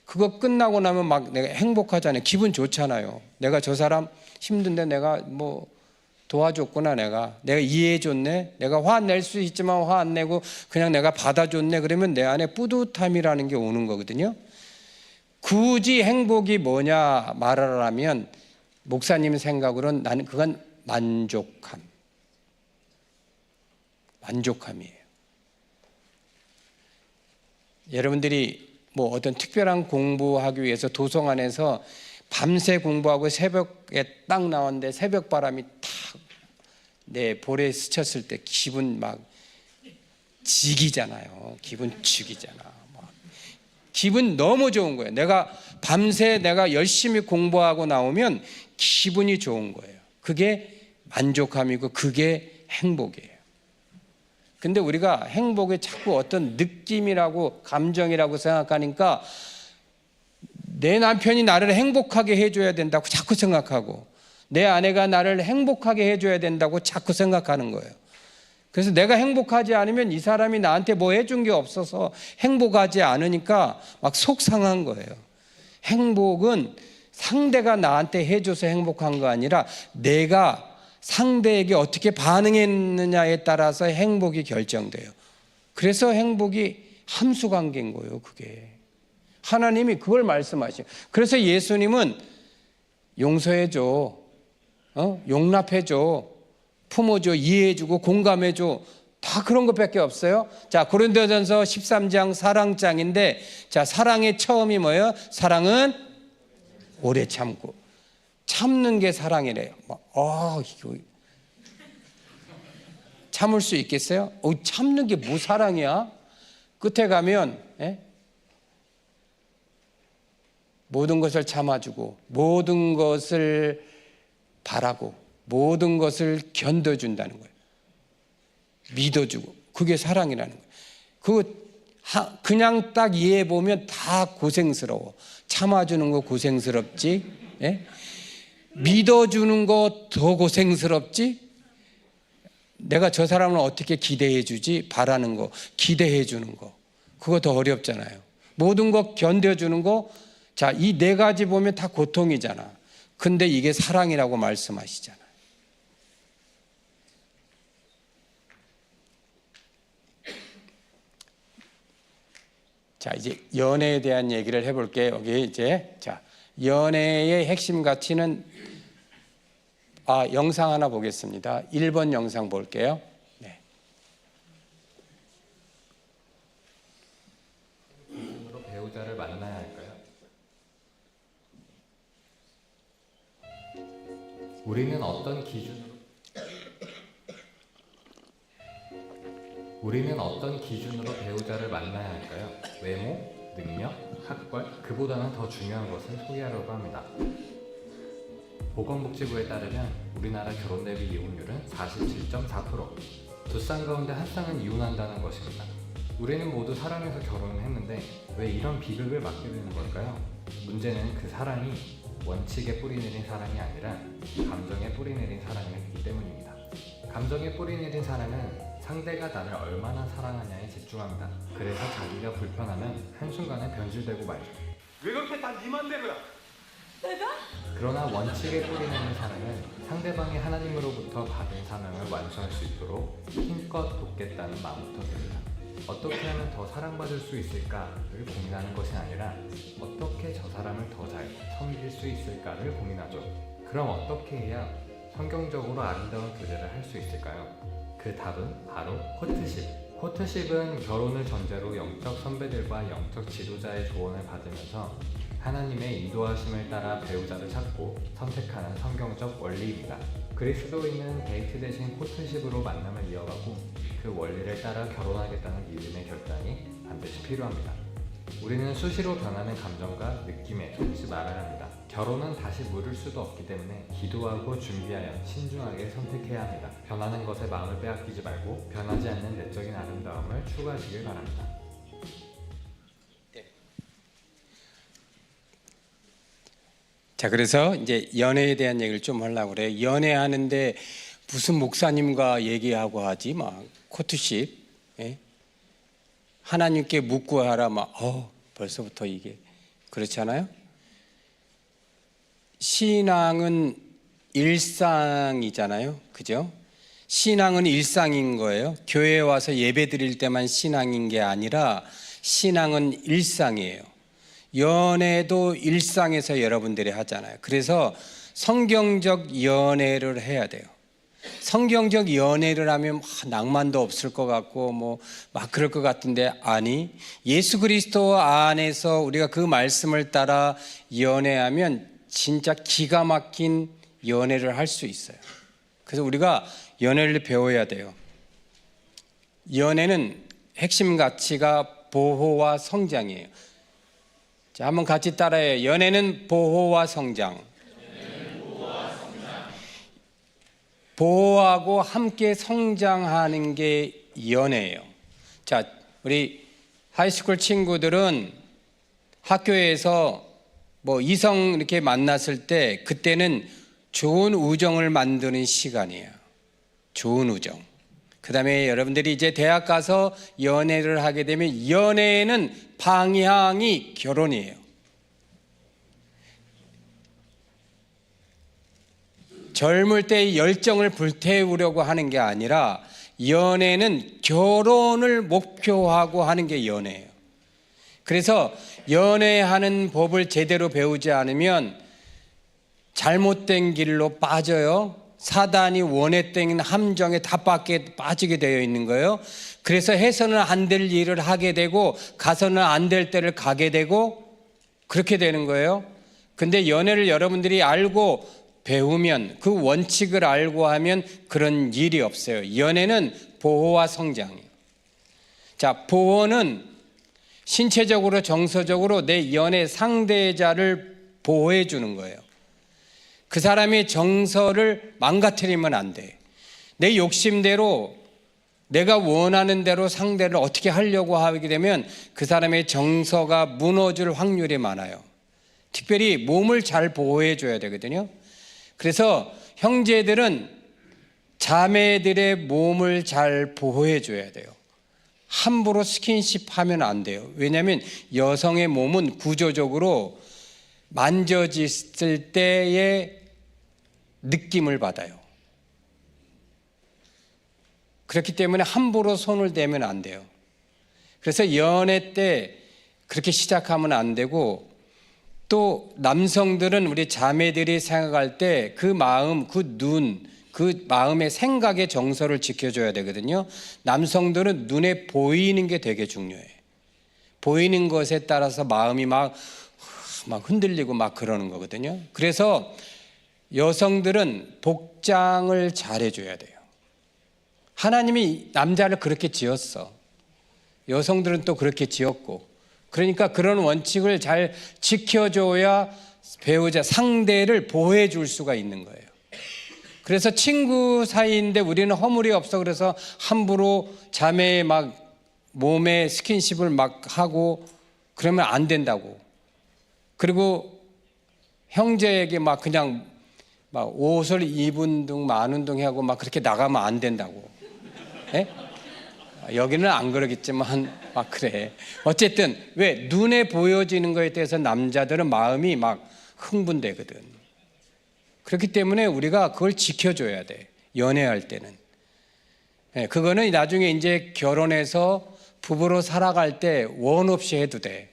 그거 끝나고 나면 막 내가 행복하잖아요. 기분 좋잖아요. 내가 저 사람 힘든데 내가 뭐 도와줬구나, 내가 이해해줬네, 내가 화 낼 수 있지만 화 안 내고 그냥 내가 받아줬네, 그러면 내 안에 뿌듯함이라는 게 오는 거거든요. 굳이 행복이 뭐냐 말하라면 목사님 생각으로는 나는 그건 만족함이에요. 여러분들이 뭐 어떤 특별한 공부하기 위해서 도서관에서 밤새 공부하고 새벽에 딱 나왔는데 새벽 바람이 탁 내 볼에 스쳤을 때 기분 막 지기잖아요. 기분 죽이잖아. 기분 너무 좋은 거예요. 내가 밤새 내가 열심히 공부하고 나오면 기분이 좋은 거예요. 그게 만족함이고 그게 행복이에요. 근데 우리가 행복에 자꾸 어떤 느낌이라고 감정이라고 생각하니까 내 남편이 나를 행복하게 해줘야 된다고 자꾸 생각하고 내 아내가 나를 행복하게 해줘야 된다고 자꾸 생각하는 거예요. 그래서 내가 행복하지 않으면 이 사람이 나한테 뭐 해준 게 없어서 행복하지 않으니까 막 속상한 거예요. 행복은 상대가 나한테 해줘서 행복한 거 아니라 내가 상대에게 어떻게 반응했느냐에 따라서 행복이 결정돼요. 그래서 행복이 함수관계인 거예요. 그게 하나님이 그걸 말씀하시죠. 그래서 예수님은 용서해줘, 용납해줘, 품어줘, 이해해주고 공감해줘, 다 그런 것밖에 없어요. 자, 고린도전서 13장 사랑장인데, 자, 사랑의 처음이 뭐예요? 사랑은 오래 참고. 참는 게 사랑이래요. 이거 참을 수 있겠어요? 참는 게 뭐 사랑이야? 끝에 가면 모든 것을 참아주고 모든 것을 바라고 모든 것을 견뎌준다는 거예요. 믿어주고. 그게 사랑이라는 거예요. 그거 그냥 딱 이해해 보면 다 고생스러워. 참아주는 거 고생스럽지, 믿어주는 거 더 고생스럽지, 내가 저 사람을 어떻게 기대해 주지, 바라는 거, 기대해 주는 거, 그거 더 어렵잖아요. 모든 거 견뎌주는 거, 자, 이 네 가지 보면 다 고통이잖아. 근데 이게 사랑이라고 말씀하시잖아요. 자, 이제 연애에 대한 얘기를 해볼게요. 여기 이제, 자, 연애의 핵심 가치는, 영상 하나 보겠습니다. 1번 영상 볼게요. 네. 기준으로 배우자를 만나야 할까요? 우리는 어떤 기준으로 배우자를 만나야 할까요? 외모, 능력, 학벌, 그보다는 더 중요한 것을 소개하려고 합니다. 보건복지부에 따르면 우리나라 결혼 대비 이혼율은 47.4%. 두 쌍 가운데 한 쌍은 이혼한다는 것입니다. 우리는 모두 사랑해서 결혼을 했는데 왜 이런 비극을 맞게 되는 걸까요? 문제는 그 사랑이 원칙에 뿌리 내린 사랑이 아니라 감정에 뿌리 내린 사랑이기 때문입니다. 감정에 뿌리 내린 사랑은 상대가 나를 얼마나 사랑하냐에 집중합니다. 그래서 자기가 불편하면 한순간에 변질되고 말죠. 왜 그렇게 다 네 맘대로야? 그러나 원칙에 뿌리 내린 사랑은 상대방이 하나님으로부터 받은 사명을 완수할 수 있도록 힘껏 돕겠다는 마음부터 됩니다. 어떻게 하면 더 사랑받을 수 있을까를 고민하는 것이 아니라 어떻게 저 사람을 더 잘 섬길 수 있을까를 고민하죠. 그럼 어떻게 해야 성경적으로 아름다운 교제를 할 수 있을까요? 그 답은 바로 코트십. 코트십은 결혼을 전제로 영적 선배들과 영적 지도자의 조언을 받으면서 하나님의 인도하심을 따라 배우자를 찾고 선택하는 성경적 원리입니다. 그리스도인은 데이트 대신 코트십으로 만남을 이어가고 그 원리를 따라 결혼하겠다는 믿음의 결단이 반드시 필요합니다. 우리는 수시로 변하는 감정과 느낌에 속지 말아야 합니다. 결혼은 다시 물을 수도 없기 때문에 기도하고 준비하여 신중하게 선택해야 합니다. 변하는 것에 마음을 빼앗기지 말고 변하지 않는 내적인 아름다움을 추구하시길 바랍니다. 자, 그래서 이제 연애에 대한 얘기를 좀 하려고 그래요. 연애하는데 무슨 목사님과 얘기하고 하지? 막 코트십, 예? 하나님께 묻고 하라. 막 벌써부터 이게 그렇지 않아요? 신앙은 일상이잖아요, 그죠? 신앙은 일상인 거예요. 교회에 와서 예배 드릴 때만 신앙인 게 아니라 신앙은 일상이에요. 연애도 일상에서 여러분들이 하잖아요. 그래서 성경적 연애를 해야 돼요. 성경적 연애를 하면 낭만도 없을 것 같고 막 그럴 것 같은데, 아니, 예수 그리스도 안에서 우리가 그 말씀을 따라 연애하면 진짜 기가 막힌 연애를 할 수 있어요. 그래서 우리가 연애를 배워야 돼요. 연애는 핵심 가치가 보호와 성장이에요. 자, 한번 같이 따라해요. 연애는 보호와 성장. 보호하고 함께 성장하는 게 연애예요. 자, 우리 하이스쿨 친구들은 학교에서 이성 이렇게 만났을 때 그때는 좋은 우정을 만드는 시간이에요. 좋은 우정. 그 다음에 여러분들이 이제 대학 가서 연애를 하게 되면 연애는 방향이 결혼이에요. 젊을 때의 열정을 불태우려고 하는 게 아니라 연애는 결혼을 목표하고 하는 게 연애예요. 그래서 연애하는 법을 제대로 배우지 않으면 잘못된 길로 빠져요. 사단이 원했던 함정에 다 빠지게 되어 있는 거예요. 그래서 해서는 안 될 일을 하게 되고 가서는 안 될 때를 가게 되고 그렇게 되는 거예요. 근데 연애를 여러분들이 알고 배우면, 그 원칙을 알고 하면 그런 일이 없어요. 연애는 보호와 성장이에요. 자, 보호는 신체적으로 정서적으로 내 연애 상대자를 보호해 주는 거예요. 그 사람의 정서를 망가뜨리면 안 돼. 내 욕심대로 내가 원하는 대로 상대를 어떻게 하려고 하게 되면 그 사람의 정서가 무너질 확률이 많아요. 특별히 몸을 잘 보호해 줘야 되거든요. 그래서 형제들은 자매들의 몸을 잘 보호해 줘야 돼요. 함부로 스킨십 하면 안 돼요. 왜냐하면 여성의 몸은 구조적으로 만져졌을 때의 느낌을 받아요. 그렇기 때문에 함부로 손을 대면 안 돼요. 그래서 연애 때 그렇게 시작하면 안 되고, 또 남성들은 우리 자매들이 생각할 때 그 마음, 그 눈, 그 마음의 생각의 정서를 지켜줘야 되거든요. 남성들은 눈에 보이는 게 되게 중요해요. 보이는 것에 따라서 마음이 막 흔들리고 막 그러는 거거든요. 그래서 여성들은 복장을 잘해줘야 돼요. 하나님이 남자를 그렇게 지었어. 여성들은 또 그렇게 지었고, 그러니까 그런 원칙을 잘 지켜줘야 배우자, 상대를 보호해 줄 수가 있는 거예요. 그래서 친구 사이인데 우리는 허물이 없어. 그래서 함부로 자매의 막 몸에 스킨십을 막 하고 그러면 안 된다고. 그리고 형제에게 막 그냥 막 옷을 입은 둥 마는 둥 하고 막 그렇게 나가면 안 된다고. 네? 여기는 안 그러겠지만 막 그래. 어쨌든 왜 눈에 보여지는 거에 대해서 남자들은 마음이 막 흥분되거든. 그렇기 때문에 우리가 그걸 지켜줘야 돼. 연애할 때는. 그거는 나중에 이제 결혼해서 부부로 살아갈 때 원 없이 해도 돼.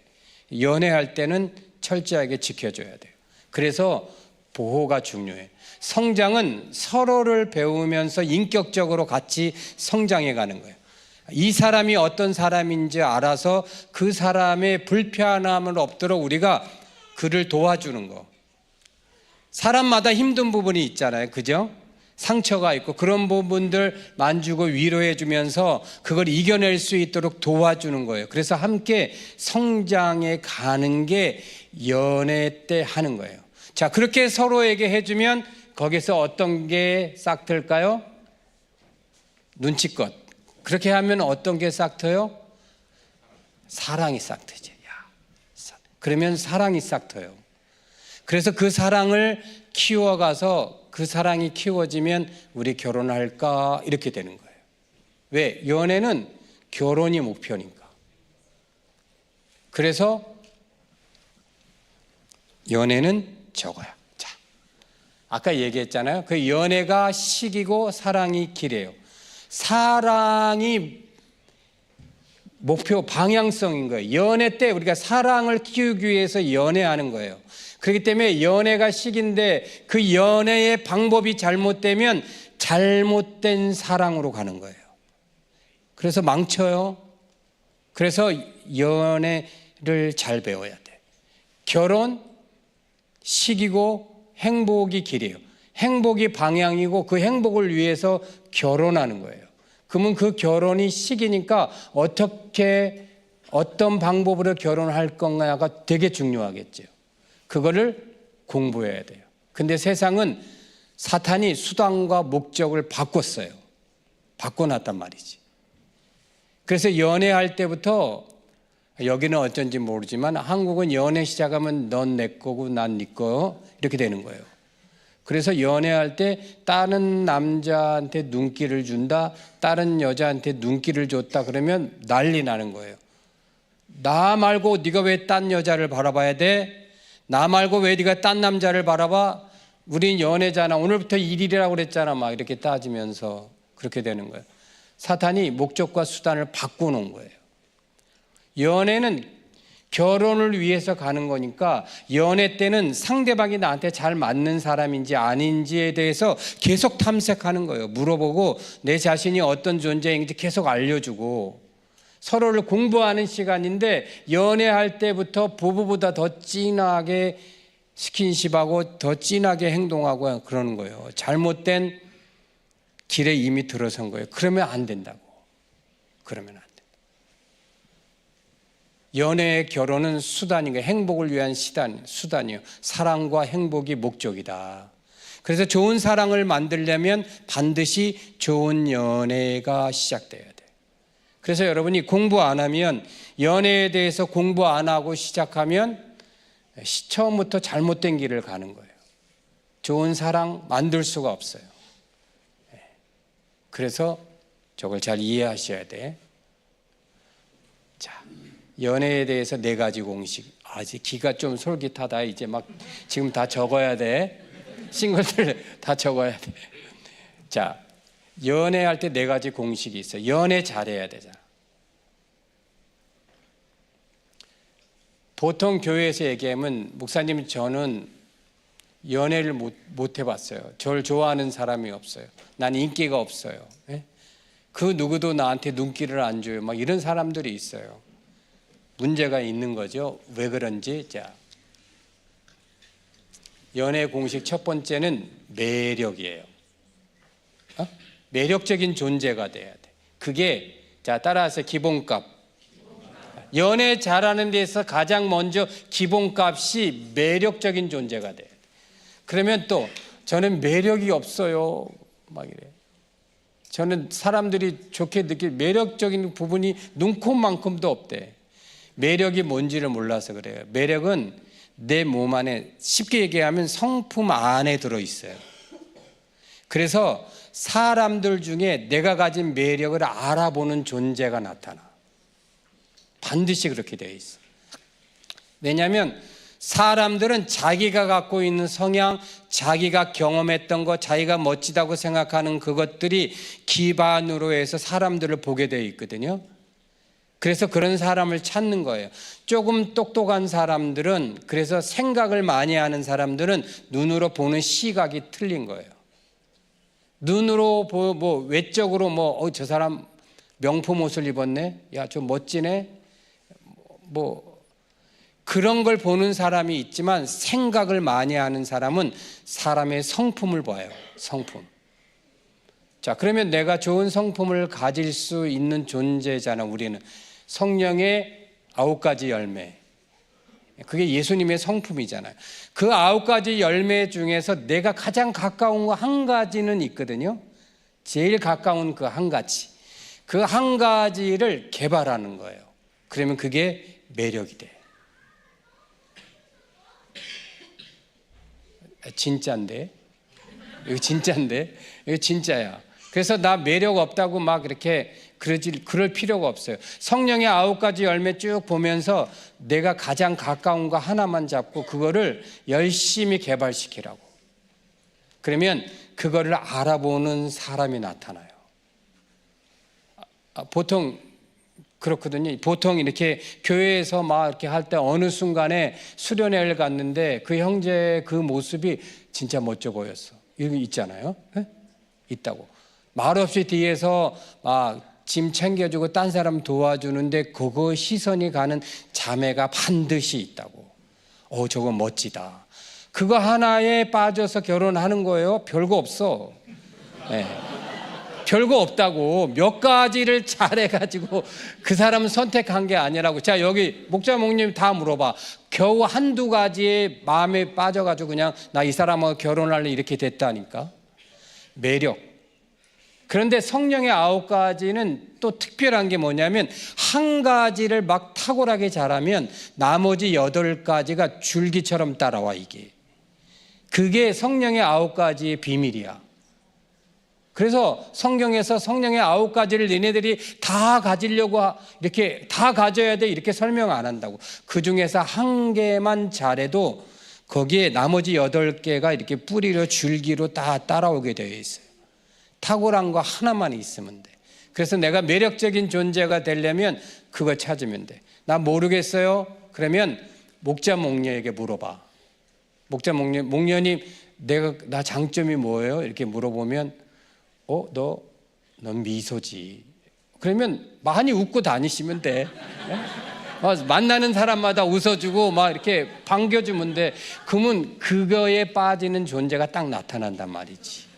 연애할 때는 철저하게 지켜줘야 돼요. 그래서 보호가 중요해. 성장은 서로를 배우면서 인격적으로 같이 성장해 가는 거예요. 이 사람이 어떤 사람인지 알아서 그 사람의 불편함을 없도록 우리가 그를 도와주는 거. 사람마다 힘든 부분이 있잖아요. 그죠? 상처가 있고 그런 부분들 만지고 위로해 주면서 그걸 이겨낼 수 있도록 도와주는 거예요. 그래서 함께 성장해 가는 게 연애 때 하는 거예요. 자, 그렇게 서로에게 해주면 거기서 어떤 게 싹 틀까요? 눈치껏. 그렇게 하면 어떤 게 싹 트요? 사랑이 싹 트죠. 그러면 사랑이 싹 트요. 그래서 그 사랑을 키워가서 그 사랑이 키워지면 우리 결혼할까 이렇게 되는 거예요. 왜? 연애는 결혼이 목표니까. 그래서 연애는 저거야. 자, 아까 얘기했잖아요. 그 연애가 식이고 사랑이 길이에요. 사랑이 목표 방향성인 거예요. 연애 때 우리가 사랑을 키우기 위해서 연애하는 거예요. 그렇기 때문에 연애가 식인데 그 연애의 방법이 잘못되면 잘못된 사랑으로 가는 거예요. 그래서 망쳐요. 그래서 연애를 잘 배워야 돼. 결혼, 식이고 행복이 길이에요. 행복이 방향이고 그 행복을 위해서 결혼하는 거예요. 그러면 그 결혼이 식이니까 어떤 방법으로 결혼할 건가가 되게 중요하겠죠. 그거를 공부해야 돼요. 근데 세상은 사탄이 수단과 목적을 바꿨어요. 바꿔놨단 말이지. 그래서 연애할 때부터 여기는 어쩐지 모르지만 한국은 연애 시작하면 넌 내 거고 난 네 거 이렇게 되는 거예요. 그래서 연애할 때 다른 남자한테 눈길을 준다, 다른 여자한테 눈길을 줬다 그러면 난리 나는 거예요. 나 말고 네가 왜 딴 여자를 바라봐야 돼? 나 말고 왜 네가 딴 남자를 바라봐? 우린 연애잖아. 오늘부터 1일이라고 그랬잖아. 막 이렇게 따지면서 그렇게 되는 거예요. 사탄이 목적과 수단을 바꾸는 거예요. 연애는 결혼을 위해서 가는 거니까 연애 때는 상대방이 나한테 잘 맞는 사람인지 아닌지에 대해서 계속 탐색하는 거예요. 물어보고 내 자신이 어떤 존재인지 계속 알려주고 서로를 공부하는 시간인데 연애할 때부터 부부보다 더 진하게 스킨십하고 더 진하게 행동하고 그러는 거예요. 잘못된 길에 이미 들어선 거예요. 그러면 안 된다고. 그러면 안 된다. 연애의 결혼은 수단인 거예요. 행복을 위한 수단이에요. 사랑과 행복이 목적이다. 그래서 좋은 사랑을 만들려면 반드시 좋은 연애가 시작돼야 돼요. 그래서 여러분이 공부 안 하면 연애에 대해서 공부 안 하고 시작하면 처음부터 잘못된 길을 가는 거예요. 좋은 사랑 만들 수가 없어요. 그래서 저걸 잘 이해하셔야 돼. 자, 연애에 대해서 4가지 공식. 아직 기가 좀 솔깃하다. 이제 막 지금 다 적어야 돼. 싱글들 다 적어야 돼. 자, 연애할 때 4가지 공식이 있어요. 연애 잘해야 되잖아. 보통 교회에서 얘기하면 목사님 저는 연애를 못 해봤어요. 저를 좋아하는 사람이 없어요. 난 인기가 없어요. 그 누구도 나한테 눈길을 안 줘요. 막 이런 사람들이 있어요. 문제가 있는 거죠. 왜 그런지. 자, 연애 공식 첫 번째는 매력이에요. 매력적인 존재가 돼야 돼. 그게 자 따라서 기본값. 연애 잘하는 데서 가장 먼저 기본값이 매력적인 존재가 돼야 돼. 그러면 또 저는 매력이 없어요. 막 이래. 저는 사람들이 좋게 느낄 매력적인 부분이 눈코만큼도 없대. 매력이 뭔지를 몰라서 그래요. 매력은 내 몸 안에 쉽게 얘기하면 성품 안에 들어있어요. 그래서 사람들 중에 내가 가진 매력을 알아보는 존재가 나타나. 반드시 그렇게 되어 있어. 왜냐하면 사람들은 자기가 갖고 있는 성향, 자기가 경험했던 것, 자기가 멋지다고 생각하는 그것들이 기반으로 해서 사람들을 보게 되어 있거든요. 그래서 그런 사람을 찾는 거예요. 조금 똑똑한 사람들은, 그래서 생각을 많이 하는 사람들은 눈으로 보는 시각이 틀린 거예요. 눈으로 뭐 외적으로 저 사람 명품 옷을 입었네, 야 좀 멋지네, 뭐 그런 걸 보는 사람이 있지만, 생각을 많이 하는 사람은 사람의 성품을 봐요. 성품. 자, 그러면 내가 좋은 성품을 가질 수 있는 존재잖아. 우리는 성령의 9가지 열매, 그게 예수님의 성품이잖아요. 그 9가지 열매 중에서 내가 가장 가까운 거 한 가지는 있거든요. 제일 가까운 그 한 가지, 그 한 가지를 개발하는 거예요. 그러면 그게 매력이 돼. 진짜인데? 이거 진짜인데? 이거 진짜야. 그래서 나 매력 없다고 막 이렇게 그럴 필요가 없어요. 성령의 9가지 열매 쭉 보면서 내가 가장 가까운 거 하나만 잡고 그거를 열심히 개발시키라고. 그러면 그거를 알아보는 사람이 나타나요. 보통 그렇거든요. 보통 이렇게 교회에서 막 이렇게 할 때 어느 순간에 수련회를 갔는데 그 형제의 그 모습이 진짜 멋져 보였어. 이거 있잖아요. 네? 있다고. 말없이 뒤에서 막 짐 챙겨주고 딴 사람 도와주는데 그거 시선이 가는 자매가 반드시 있다고. 저거 멋지다. 그거 하나에 빠져서 결혼하는 거예요. 별거 없어. 네. 별거 없다고. 몇 가지를 잘해가지고 그 사람은 선택한 게 아니라고. 자, 여기 목자 목님 다 물어봐. 겨우 한두 가지에 마음에 빠져가지고 그냥 나 이 사람하고 결혼할래 이렇게 됐다니까. 매력. 그런데 성령의 9가지는 또 특별한 게 뭐냐면, 한 가지를 막 탁월하게 잘하면 나머지 8가지가 줄기처럼 따라와. 이게 그게 성령의 9가지의 비밀이야. 그래서 성경에서 성령의 9가지를 너네들이 다 가지려고 이렇게 다 가져야 돼 이렇게 설명 안 한다고. 그 중에서 한 개만 잘해도 거기에 나머지 8개가 이렇게 뿌리로 줄기로 다 따라오게 되어 있어요. 탁월한 거 하나만 있으면 돼. 그래서 내가 매력적인 존재가 되려면 그거 찾으면 돼. 나 모르겠어요? 그러면 목자 목녀에게 물어봐. 목자 목녀님, 나 장점이 뭐예요? 이렇게 물어보면 넌 미소지. 그러면 많이 웃고 다니시면 돼. 만나는 사람마다 웃어주고 막 이렇게 반겨주면 돼. 그러면 그거에 빠지는 존재가 딱 나타난단 말이지.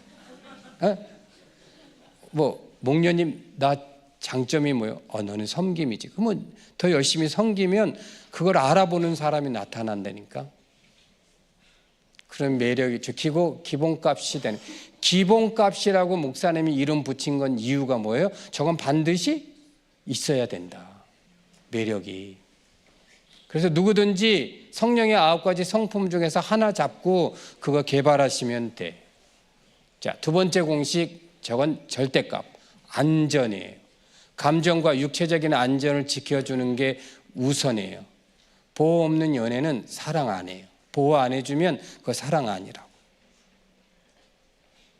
목녀님, 나 장점이 뭐예요? 너는 섬김이지. 그러면 더 열심히 섬기면 그걸 알아보는 사람이 나타난다니까. 그런 매력이 기본값이 되는. 기본값이라고 목사님이 이름 붙인 건 이유가 뭐예요? 저건 반드시 있어야 된다. 매력이. 그래서 누구든지 성령의 9가지 성품 중에서 하나 잡고 그거 개발하시면 돼. 자, 두 번째 공식, 저건 절대값, 안전이에요. 감정과 육체적인 안전을 지켜주는 게 우선이에요. 보호 없는 연애는 사랑 안 해요. 보호 안 해주면 그거 사랑 아니라고.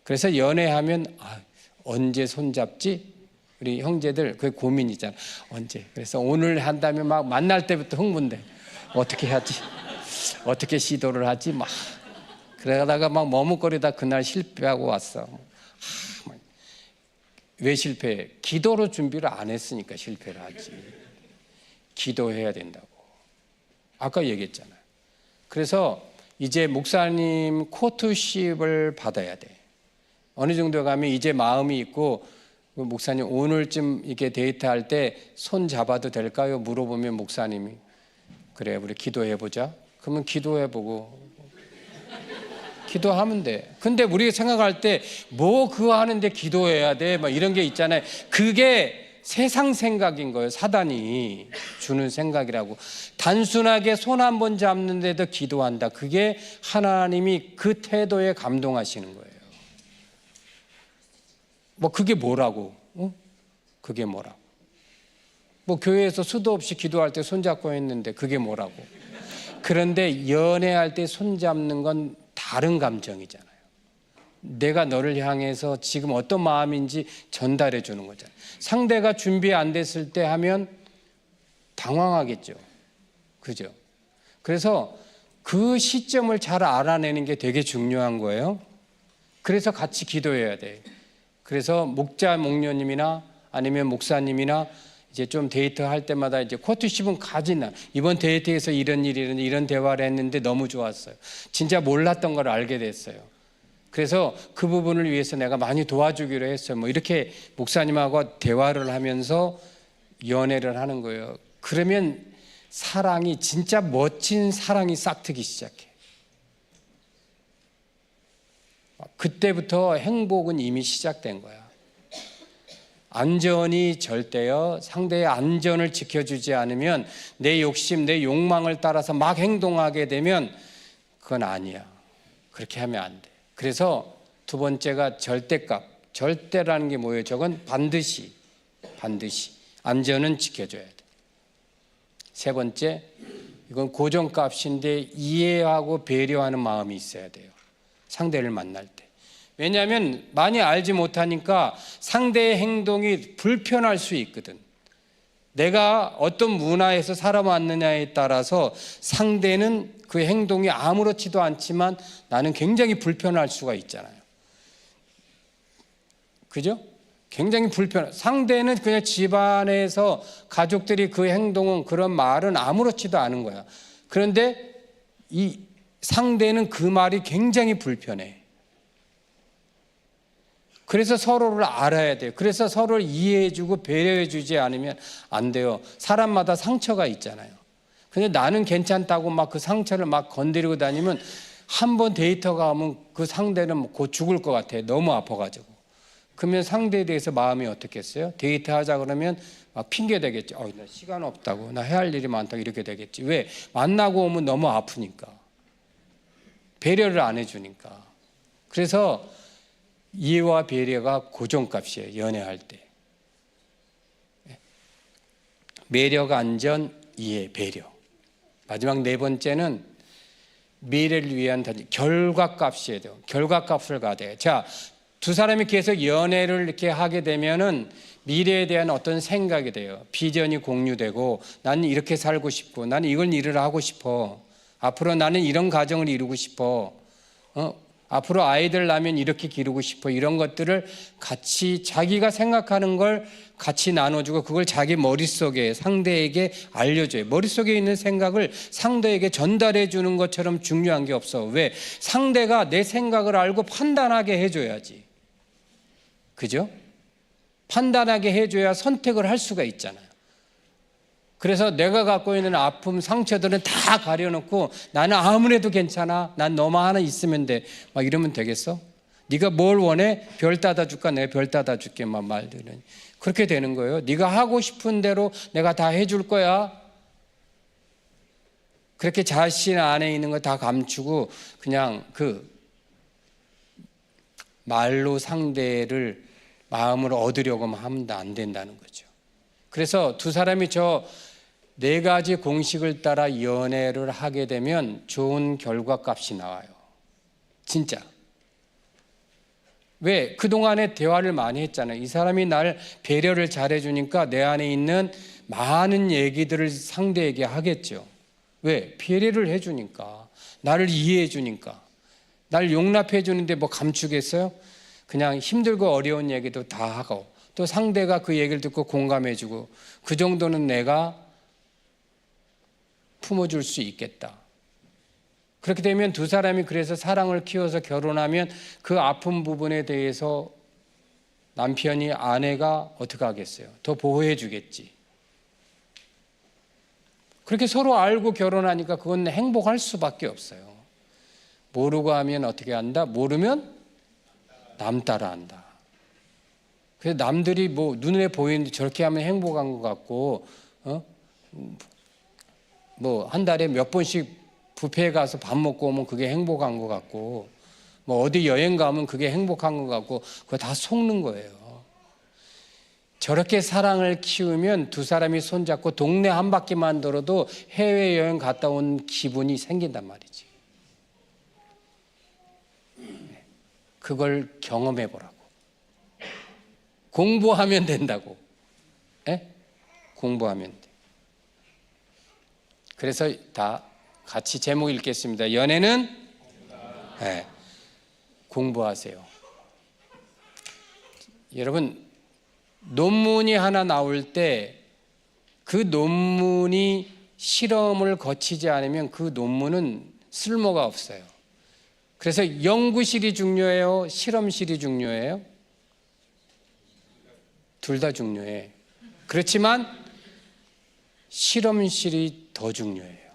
그래서 연애하면 언제 손잡지? 우리 형제들 그게 고민이잖아. 언제? 그래서 오늘 한다면 막 만날 때부터 흥분돼. 어떻게 하지? 어떻게 시도를 하지? 막 그러다가 막 머뭇거리다 그날 실패하고 왔어. 왜 실패해? 기도로 준비를 안 했으니까 실패를 하지. 기도해야 된다고. 아까 얘기했잖아요. 그래서 이제 목사님 코트십을 받아야 돼. 어느 정도 가면 이제 마음이 있고, 목사님 오늘쯤 이렇게 데이트할 때 손 잡아도 될까요? 물어보면 목사님이 그래, 우리 기도해보자. 그러면 기도해보고 기도하면 돼. 근데 우리가 생각할 때 뭐 그거 하는데 기도해야 돼? 막 이런 게 있잖아요. 그게 세상 생각인 거예요. 사단이 주는 생각이라고. 단순하게 손 한 번 잡는데도 기도한다. 그게 하나님이 그 태도에 감동하시는 거예요. 그게 뭐라고? 그게 뭐라고? 교회에서 수도 없이 기도할 때 손잡고 했는데 그게 뭐라고? 그런데 연애할 때 손잡는 건 다른 감정이잖아요. 내가 너를 향해서 지금 어떤 마음인지 전달해 주는 거잖아요. 상대가 준비 안 됐을 때 하면 당황하겠죠. 그죠? 그래서 그 시점을 잘 알아내는 게 되게 중요한 거예요. 그래서 같이 기도해야 돼요. 그래서 목자 목녀님이나 아니면 목사님이나 이제 좀 데이트할 때마다 이제 코트십은 가지나 이번 데이트에서 이런 대화를 했는데 너무 좋았어요. 진짜 몰랐던 걸 알게 됐어요. 그래서 그 부분을 위해서 내가 많이 도와주기로 했어요. 뭐 이렇게 목사님하고 대화를 하면서 연애를 하는 거예요. 그러면 사랑이 진짜 멋진 사랑이 싹트기 시작해. 그때부터 행복은 이미 시작된 거야. 안전이 절대요. 상대의 안전을 지켜주지 않으면 내 욕심, 내 욕망을 따라서 막 행동하게 되면 그건 아니야. 그렇게 하면 안 돼. 그래서 두 번째가 절대값. 절대라는 게 뭐예요? 저건 반드시 안전은 지켜줘야 돼. 세 번째, 이건 고정값인데 이해하고 배려하는 마음이 있어야 돼요. 상대를 만날 때. 왜냐하면 많이 알지 못하니까 상대의 행동이 불편할 수 있거든. 내가 어떤 문화에서 살아왔느냐에 따라서 상대는 그 행동이 아무렇지도 않지만 나는 굉장히 불편할 수가 있잖아요. 그죠? 굉장히 상대는 그냥 집안에서 가족들이 그 행동은 그런 말은 아무렇지도 않은 거야. 그런데 이 상대는 그 말이 굉장히 불편해. 그래서 서로를 알아야 돼요. 그래서 서로를 이해해주고 배려해주지 않으면 안 돼요. 사람마다 상처가 있잖아요. 근데 나는 괜찮다고 막 그 상처를 막 건드리고 다니면 한 번 데이터가 오면 그 상대는 곧 죽을 것 같아. 너무 아파가지고. 그러면 상대에 대해서 마음이 어떻겠어요? 데이트하자 그러면 막 핑계 대겠지. 나 시간 없다고, 나 해야 할 일이 많다고 이렇게 되겠지. 왜? 만나고 오면 너무 아프니까. 배려를 안 해주니까. 그래서 이해와 배려가 고정값이에요. 연애할 때. 매력, 안전, 이해, 배려. 마지막 네 번째는 미래를 위한 결과값이어야 돼요. 결과값을 가야 돼요. 자, 두 사람이 계속 연애를 이렇게 하게 되면은 미래에 대한 어떤 생각이 돼요. 비전이 공유되고 나는 이렇게 살고 싶고 나는 이걸 일을 하고 싶어. 앞으로 나는 이런 가정을 이루고 싶어. 앞으로 아이들 낳으면 이렇게 기르고 싶어. 이런 것들을 같이 자기가 생각하는 걸 같이 나눠주고 그걸 자기 머릿속에 상대에게 알려줘요. 머릿속에 있는 생각을 상대에게 전달해 주는 것처럼 중요한 게 없어. 왜? 상대가 내 생각을 알고 판단하게 해줘야지. 그죠? 판단하게 해줘야 선택을 할 수가 있잖아요. 그래서 내가 갖고 있는 아픔, 상처들은 다 가려놓고 나는 아무래도 괜찮아. 난 너만 하나 있으면 돼. 막 이러면 되겠어? 네가 뭘 원해? 별 따다 줄까? 내가 별 따다 줄게. 막 말들은. 그렇게 되는 거예요. 네가 하고 싶은 대로 내가 다 해줄 거야. 그렇게 자신 안에 있는 거 다 감추고 그냥 그 말로 상대를 마음을 얻으려고 하면 안 된다는 거죠. 그래서 두 사람이 저 네 가지 공식을 따라 연애를 하게 되면 좋은 결과값이 나와요. 진짜. 왜? 그동안에 대화를 많이 했잖아요. 이 사람이 날 배려를 잘해주니까 내 안에 있는 많은 얘기들을 상대에게 하겠죠. 왜? 배려를 해주니까. 나를 이해해주니까. 날 용납해주는데 뭐 감추겠어요? 그냥 힘들고 어려운 얘기도 다 하고 또 상대가 그 얘기를 듣고 공감해주고 그 정도는 내가 품어줄 수 있겠다. 그렇게 되면 두 사람이 그래서 사랑을 키워서 결혼하면 그 아픈 부분에 대해서 남편이 아내가 어떻게 하겠어요? 더 보호해 주겠지. 그렇게 서로 알고 결혼하니까 그건 행복할 수밖에 없어요. 모르고 하면 어떻게 한다? 모르면 남 따라 한다. 그래서 남들이 뭐 눈에 보이는데 저렇게 하면 행복한 것 같고, 뭐 한 달에 몇 번씩 뷔페에 가서 밥 먹고 오면 그게 행복한 것 같고, 뭐 어디 여행 가면 그게 행복한 것 같고, 그거 다 속는 거예요. 저렇게 사랑을 키우면 두 사람이 손잡고 동네 한 바퀴만 돌아도 해외여행 갔다 온 기분이 생긴단 말이지. 그걸 경험해 보라고. 공부하면 된다고. 공부하면 돼. 그래서 다 같이 제목 읽겠습니다. 연애는 네, 공부하세요. 여러분, 논문이 하나 나올 때 그 논문이 실험을 거치지 않으면 그 논문은 쓸모가 없어요. 그래서 연구실이 중요해요? 실험실이 중요해요? 둘 다 중요해. 그렇지만 실험실이 더 중요해요.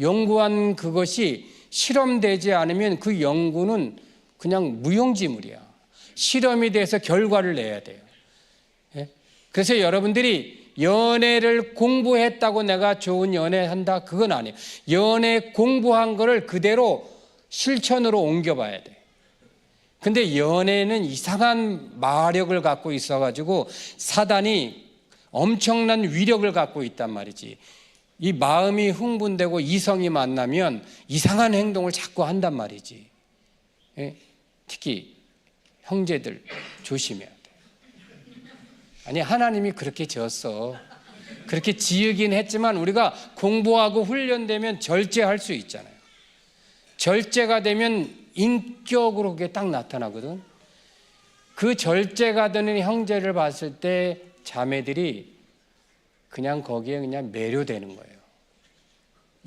연구한 그것이 실험되지 않으면 그 연구는 그냥 무용지물이야. 실험이 돼서 결과를 내야 돼요. 예? 그래서 여러분들이 연애를 공부했다고 내가 좋은 연애한다, 그건 아니에요. 연애 공부한 거를 그대로 실천으로 옮겨봐야 돼. 근데 연애는 이상한 마력을 갖고 있어가지고 사단이 엄청난 위력을 갖고 있단 말이지. 이 마음이 흥분되고 이성이 만나면 이상한 행동을 자꾸 한단 말이지. 예? 특히 형제들 조심해야 돼. 아니, 하나님이 그렇게 지었어. 그렇게 지으긴 했지만 우리가 공부하고 훈련되면 절제할 수 있잖아요. 절제가 되면 인격으로 그게 딱 나타나거든. 그 절제가 되는 형제를 봤을 때 자매들이 그냥 거기에 그냥 매료되는 거예요.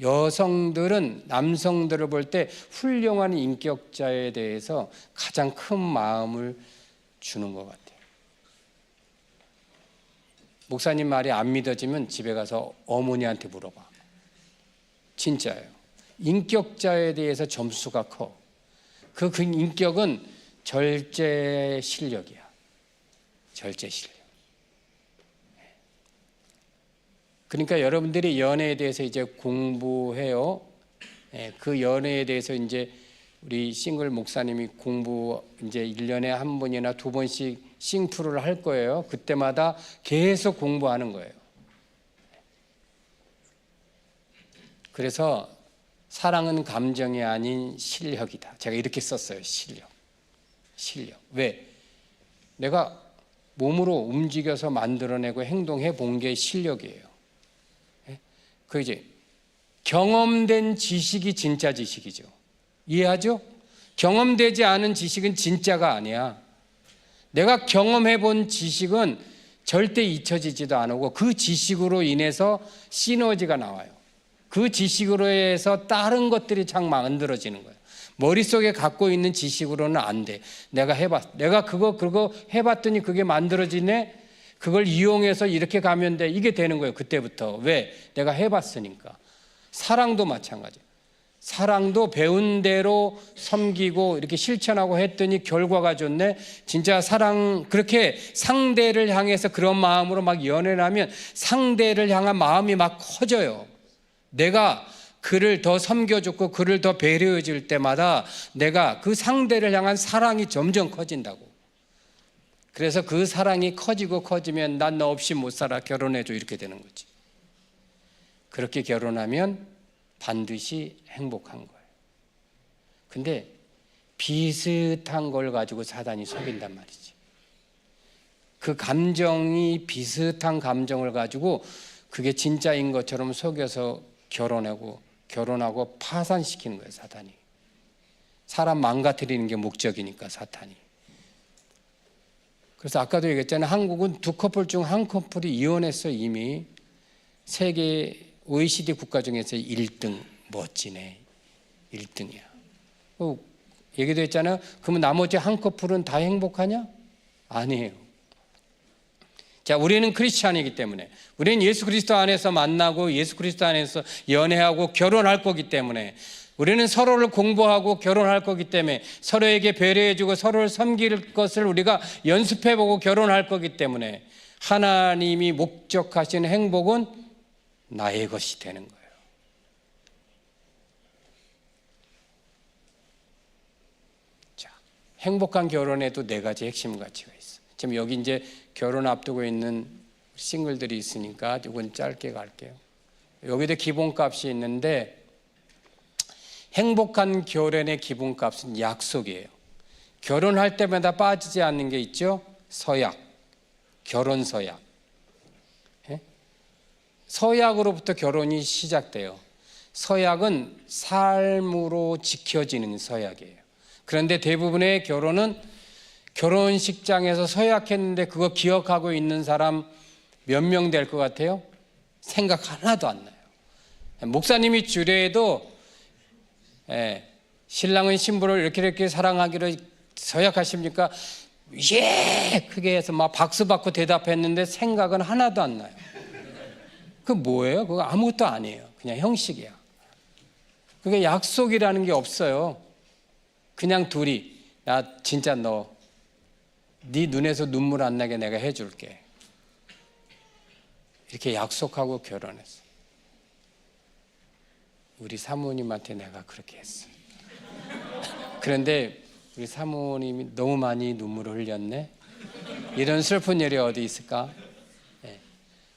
여성들은 남성들을 볼 때 훌륭한 인격자에 대해서 가장 큰 마음을 주는 것 같아요. 목사님 말이 안 믿어지면 집에 가서 어머니한테 물어봐. 진짜예요. 인격자에 대해서 점수가 커. 그 인격은 절제 실력이야. 절제 실력. 그러니까 여러분들이 연애에 대해서 이제 공부해요. 그 연애에 대해서 이제 우리 싱글 목사님이 공부 이제 1년에 한 번이나 2번씩 싱프를 할 거예요. 그때마다 계속 공부하는 거예요. 그래서 사랑은 감정이 아닌 실력이다. 제가 이렇게 썼어요. 실력. 왜? 내가 몸으로 움직여서 만들어내고 행동해 본 게 실력이에요. 그 이제 경험된 지식이 진짜 지식이죠. 이해하죠? 경험되지 않은 지식은 진짜가 아니야. 내가 경험해 본 지식은 절대 잊혀지지도 않고 그 지식으로 인해서 시너지가 나와요. 그 지식으로 해서 다른 것들이 잘 만들어지는 거예요. 머릿속에 갖고 있는 지식으로는 안 돼. 내가 그거 해봤더니 그게 만들어지네. 그걸 이용해서 이렇게 가면 돼. 이게 되는 거예요. 그때부터. 왜? 내가 해봤으니까. 사랑도 마찬가지예요. 사랑도 배운 대로 섬기고 이렇게 실천하고 했더니 결과가 좋네. 진짜 사랑, 그렇게 상대를 향해서 그런 마음으로 막 연애를 하면 상대를 향한 마음이 막 커져요. 내가 그를 더 섬겨줬고 그를 더 배려해 줄 때마다 내가 그 상대를 향한 사랑이 점점 커진다고. 그래서 그 사랑이 커지면 난 너 없이 못 살아, 결혼해줘, 이렇게 되는 거지. 그렇게 결혼하면 반드시 행복한 거예요. 근데 비슷한 걸 가지고 사단이 속인단 말이지. 그 감정이 비슷한 감정을 가지고 그게 진짜인 것처럼 속여서 결혼하고 파산시키는 거예요, 사단이. 사람 망가뜨리는 게 목적이니까, 사탄이. 그래서 아까도 얘기했잖아요. 한국은 2커플 중 1커플이 이혼했어요, 이미. 세계 OECD 국가 중에서 1등. 멋지네. 1등이야. 얘기도 했잖아요. 그러면 나머지 1커플은 다 행복하냐? 아니에요. 자, 우리는 크리스찬이기 때문에, 우리는 예수 그리스도 안에서 만나고 예수 그리스도 안에서 연애하고 결혼할 거기 때문에, 우리는 서로를 공부하고 결혼할 거기 때문에, 서로에게 배려해주고 서로를 섬길 것을 우리가 연습해보고 결혼할 거기 때문에 하나님이 목적하신 행복은 나의 것이 되는 거예요. 자, 행복한 결혼에도 4가지 핵심 가치가 있어. 지금 여기 이제 결혼 앞두고 있는 싱글들이 있으니까 이건 짧게 갈게요. 여기도 기본값이 있는데, 행복한 결혼의 기본값은 약속이에요. 결혼할 때마다 빠지지 않는 게 있죠. 서약, 결혼 서약. 서약으로부터 결혼이 시작돼요. 서약은 삶으로 지켜지는 서약이에요. 그런데 대부분의 결혼은 결혼식장에서 서약했는데 그거 기억하고 있는 사람 몇 명 될 것 같아요? 생각 하나도 안 나요. 목사님이 주례에도 신랑은 신부를 이렇게 사랑하기로 서약하십니까? 예! 크게 해서 막 박수 받고 대답했는데 생각은 하나도 안 나요. 그 뭐예요? 그거 아무것도 아니에요. 그냥 형식이야. 그게 약속이라는 게 없어요. 그냥 둘이 나 진짜 네 눈에서 눈물 안 나게 내가 해줄게. 이렇게 약속하고 결혼했어. 우리 사모님한테 내가 그렇게 했어. 그런데 우리 사모님이 너무 많이 눈물을 흘렸네. 이런 슬픈 일이 어디 있을까?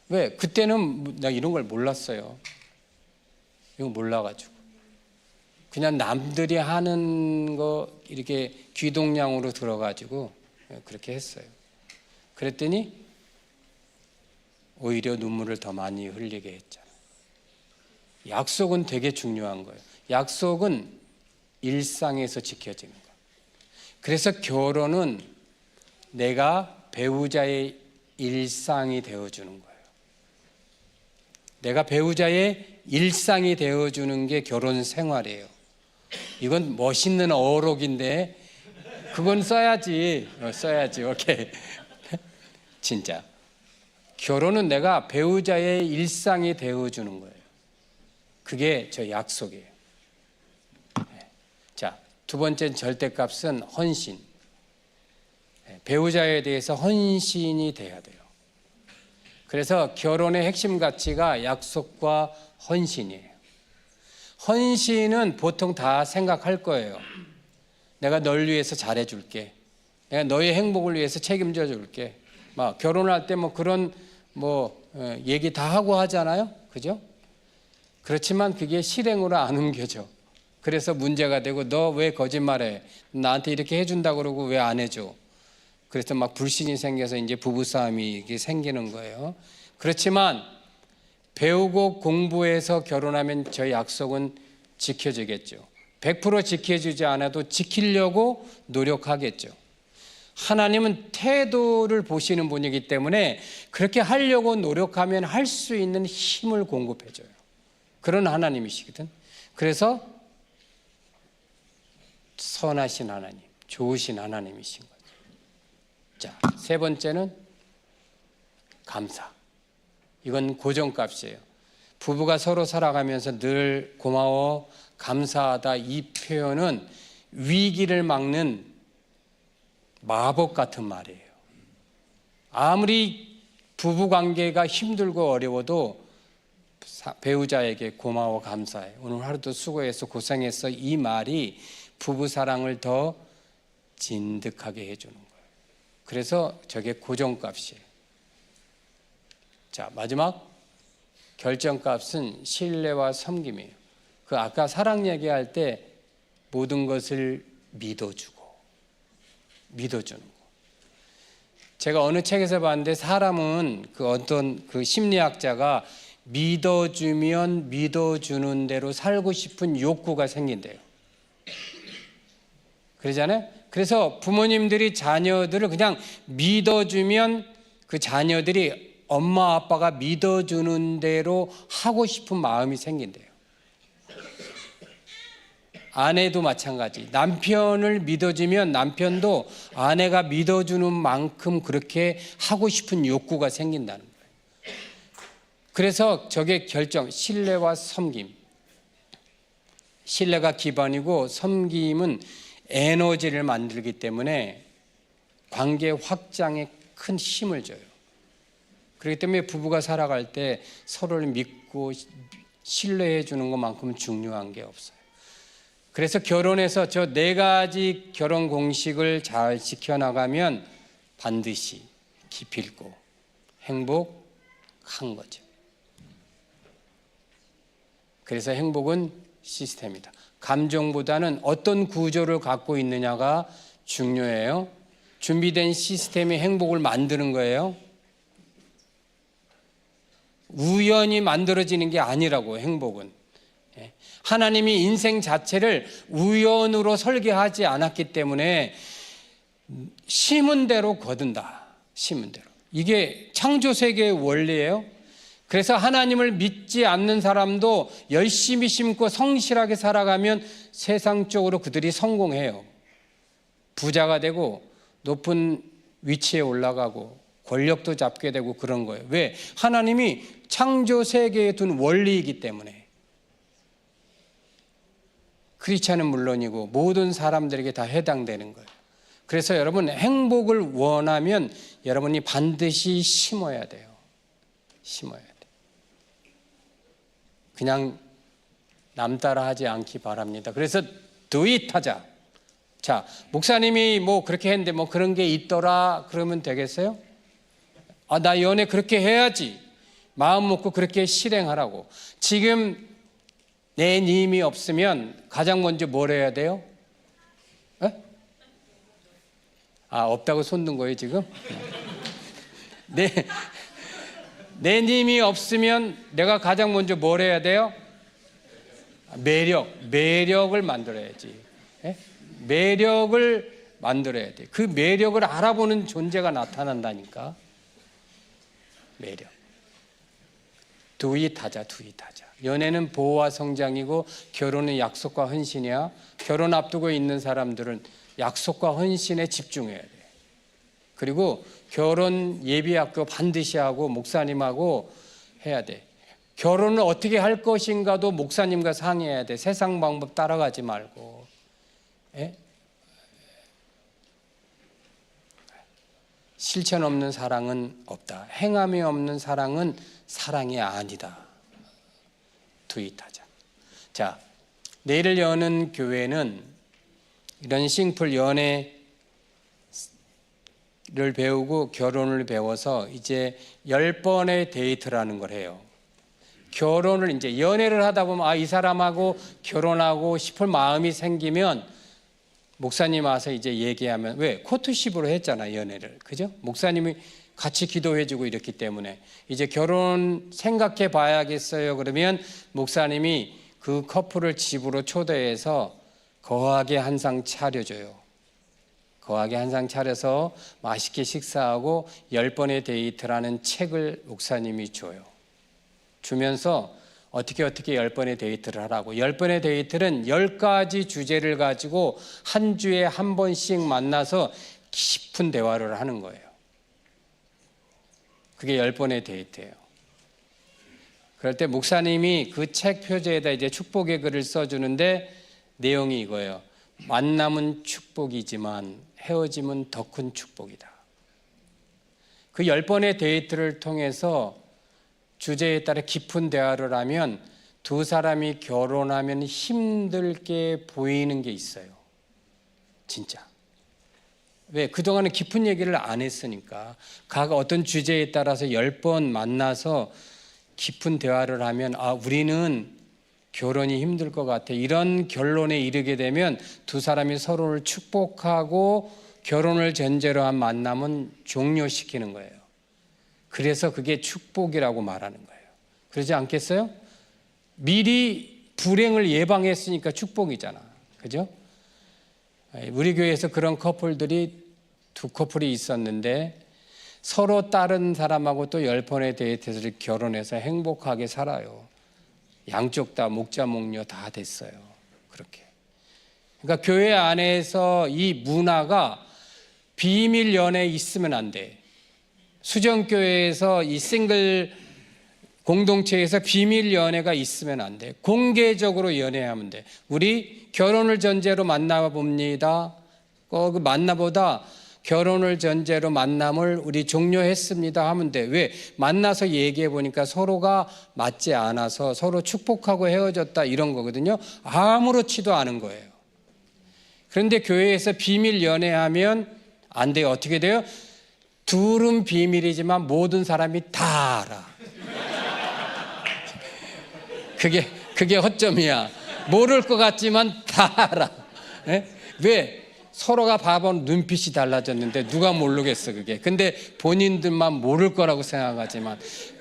왜? 그때는 나 이런 걸 몰랐어요. 이거 몰라가지고 그냥 남들이 하는 거 이렇게 귀동냥으로 들어가지고 그렇게 했어요. 그랬더니 오히려 눈물을 더 많이 흘리게 했잖아. 약속은 되게 중요한 거예요. 약속은 일상에서 지켜지는 거예요. 그래서 결혼은 내가 배우자의 일상이 되어주는 거예요. 내가 배우자의 일상이 되어주는 게 결혼 생활이에요. 이건 멋있는 어록인데 그건 써야지. 오케이. 진짜 결혼은 내가 배우자의 일상이 되어주는 거예요. 그게 저 약속이에요. 자, 두 번째 절대값은 헌신. 배우자에 대해서 헌신이 돼야 돼요. 그래서 결혼의 핵심 가치가 약속과 헌신이에요. 헌신은 보통 다 생각할 거예요. 내가 널 위해서 잘해줄게. 내가 너의 행복을 위해서 책임져 줄게. 막 결혼할 때 뭐 그런 얘기 다 하고 하잖아요. 그죠? 그렇지만 그게 실행으로 안 옮겨져. 그래서 문제가 되고 너 왜 거짓말해? 나한테 이렇게 해준다 그러고 왜 안 해줘? 그래서 막 불신이 생겨서 이제 부부싸움이 이게 생기는 거예요. 그렇지만 배우고 공부해서 결혼하면 저 약속은 지켜지겠죠. 100% 지켜주지 않아도 지키려고 노력하겠죠. 하나님은 태도를 보시는 분이기 때문에 그렇게 하려고 노력하면 할 수 있는 힘을 공급해줘요. 그런 하나님이시거든. 그래서 선하신 하나님, 좋으신 하나님이신 거죠. 자, 세 번째는 감사. 이건 고정값이에요. 부부가 서로 살아가면서 늘 고마워, 감사하다 이 표현은 위기를 막는 마법 같은 말이에요. 아무리 부부관계가 힘들고 어려워도 배우자에게 고마워, 감사해. 오늘 하루도 수고했어, 고생했어. 이 말이 부부 사랑을 더 진득하게 해주는 거예요. 그래서 저게 고정값이에요. 자, 마지막 결정값은 신뢰와 섬김이에요. 그 아까 사랑 얘기할 때 모든 것을 믿어주는 거. 제가 어느 책에서 봤는데 사람은 그 어떤 그 심리학자가 믿어주면 믿어주는 대로 살고 싶은 욕구가 생긴대요. 그러잖아요. 그래서 부모님들이 자녀들을 그냥 믿어주면 그 자녀들이 엄마 아빠가 믿어주는 대로 하고 싶은 마음이 생긴대요. 아내도 마찬가지. 남편을 믿어주면 남편도 아내가 믿어주는 만큼 그렇게 하고 싶은 욕구가 생긴다는 거예요. 그래서 저게 결정, 신뢰와 섬김. 신뢰가 기반이고 섬김은 에너지를 만들기 때문에 관계 확장에 큰 힘을 줘요. 그렇기 때문에 부부가 살아갈 때 서로를 믿고 신뢰해 주는 것만큼 중요한 게 없어요. 그래서 결혼해서 저 4가지 결혼 공식을 잘 지켜나가면 반드시 기필코 행복한 거죠. 그래서 행복은 시스템이다. 감정보다는 어떤 구조를 갖고 있느냐가 중요해요. 준비된 시스템이 행복을 만드는 거예요. 우연히 만들어지는 게 아니라고, 행복은. 하나님이 인생 자체를 우연으로 설계하지 않았기 때문에 심은 대로 거둔다. 심은 대로. 이게 창조 세계의 원리예요. 그래서 하나님을 믿지 않는 사람도 열심히 심고 성실하게 살아가면 세상적으로 그들이 성공해요. 부자가 되고 높은 위치에 올라가고 권력도 잡게 되고 그런 거예요. 왜? 하나님이 창조 세계에 둔 원리이기 때문에. 크리스찬은 물론이고 모든 사람들에게 다 해당되는 거예요. 그래서 여러분 행복을 원하면 여러분이 반드시 심어야 돼요. 심어야 돼요. 그냥 남 따라 하지 않기 바랍니다. 그래서 do it 하자. 자, 목사님이 뭐 그렇게 했는데 뭐 그런 게 있더라 그러면 되겠어요? 아, 나 연애 그렇게 해야지. 마음 먹고 그렇게 실행하라고. 지금 내 님이 없으면 가장 먼저 뭘 해야 돼요? 에? 아, 없다고 손 든 거예요 지금? 내 님이 없으면 내가 가장 먼저 뭘 해야 돼요? 매력을 만들어야지. 에? 매력을 만들어야 돼. 그 매력을 알아보는 존재가 나타난다니까. 매력. 두잇하자. 연애는 보호와 성장이고 결혼은 약속과 헌신이야. 결혼 앞두고 있는 사람들은 약속과 헌신에 집중해야 돼. 그리고 결혼 예비학교 반드시 하고 목사님하고 해야 돼. 결혼을 어떻게 할 것인가도 목사님과 상의해야 돼. 세상 방법 따라가지 말고. 에? 실천 없는 사랑은 없다. 행함이 없는 사랑은 사랑이 아니다. 두잇하자. 자, 내일 여는 교회는 이런 싱플 연애를 배우고 결혼을 배워서 이제 10번의 데이트라는 걸 해요. 결혼을 이제 연애를 하다 보면 아, 이 사람하고 결혼하고 싶을 마음이 생기면 목사님 와서 이제 얘기하면 왜? 코트십으로 했잖아, 연애를. 그죠? 목사님이 같이 기도해주고 이랬기 때문에 이제 결혼 생각해 봐야겠어요. 그러면 목사님이 그 커플을 집으로 초대해서 거하게 한 상 차려줘요. 거하게 한 상 차려서 맛있게 식사하고 10번의 데이트라는 책을 목사님이 줘요. 주면서 어떻게 10번의 데이트를 하라고. 10번의 데이트는 10가지 주제를 가지고 한 주에 한 번씩 만나서 깊은 대화를 하는 거예요. 그게 10번의 데이트예요. 그럴 때 목사님이 그 책 표지에다 이제 축복의 글을 써주는데 내용이 이거예요. 만남은 축복이지만 헤어짐은 더 큰 축복이다. 그 10번의 데이트를 통해서 주제에 따라 깊은 대화를 하면 두 사람이 결혼하면 힘들게 보이는 게 있어요. 진짜. 왜? 그동안은 깊은 얘기를 안 했으니까. 각 어떤 주제에 따라서 10번 만나서 깊은 대화를 하면 아, 우리는 결혼이 힘들 것 같아. 이런 결론에 이르게 되면 두 사람이 서로를 축복하고 결혼을 전제로 한 만남은 종료시키는 거예요. 그래서 그게 축복이라고 말하는 거예요. 그러지 않겠어요? 미리 불행을 예방했으니까 축복이잖아. 그죠? 우리 교회에서 그런 커플들이 두 커플이 있었는데 서로 다른 사람하고 또 10번의 데이트를 결혼해서 행복하게 살아요. 양쪽 다 목자 목녀 다 됐어요. 그렇게. 그러니까 교회 안에서 이 문화가 비밀 연애 있으면 안 돼. 수정교회에서 이 싱글 공동체에서 비밀 연애가 있으면 안 돼. 공개적으로 연애하면 돼. 우리 결혼을 전제로 만나봅니다. 그 만나보다 결혼을 전제로 만남을 우리 종료했습니다 하면 돼. 왜? 만나서 얘기해 보니까 서로가 맞지 않아서 서로 축복하고 헤어졌다 이런 거거든요. 아무렇지도 않은 거예요. 그런데 교회에서 비밀 연애하면 안 돼요. 어떻게 돼요? 둘은 비밀이지만 모든 사람이 다 알아. 그게 허점이야. 모를 것 같지만 다 알아. 네? 왜? 서로가 봐본 눈빛이 달라졌는데 누가 모르겠어 그게. 근데 본인들만 모를 거라고 생각하지만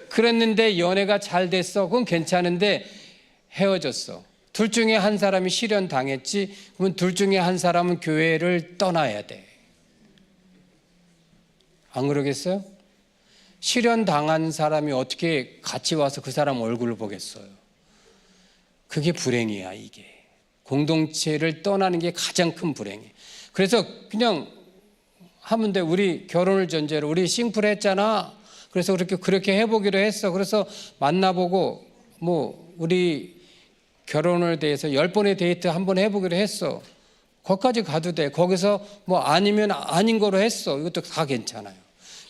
그랬는데 연애가 잘 됐어. 그건 괜찮은데 헤어졌어. 둘 중에 한 사람이 실현 당했지, 그러면 둘 중에 한 사람은 교회를 떠나야 돼. 안 그러겠어요? 실현 당한 사람이 어떻게 같이 와서 그 사람 얼굴을 보겠어요? 그게 불행이야, 이게. 공동체를 떠나는 게 가장 큰 불행이에요. 그래서 그냥 하면 돼. 우리 결혼을 전제로 우리 싱플했잖아. 그래서 그렇게 해보기로 했어. 그래서 만나보고 뭐 우리 결혼을 대해서 10번의 데이트 한번 해보기로 했어. 거기까지 가도 돼. 거기서 뭐 아니면 아닌 거로 했어. 이것도 다 괜찮아요.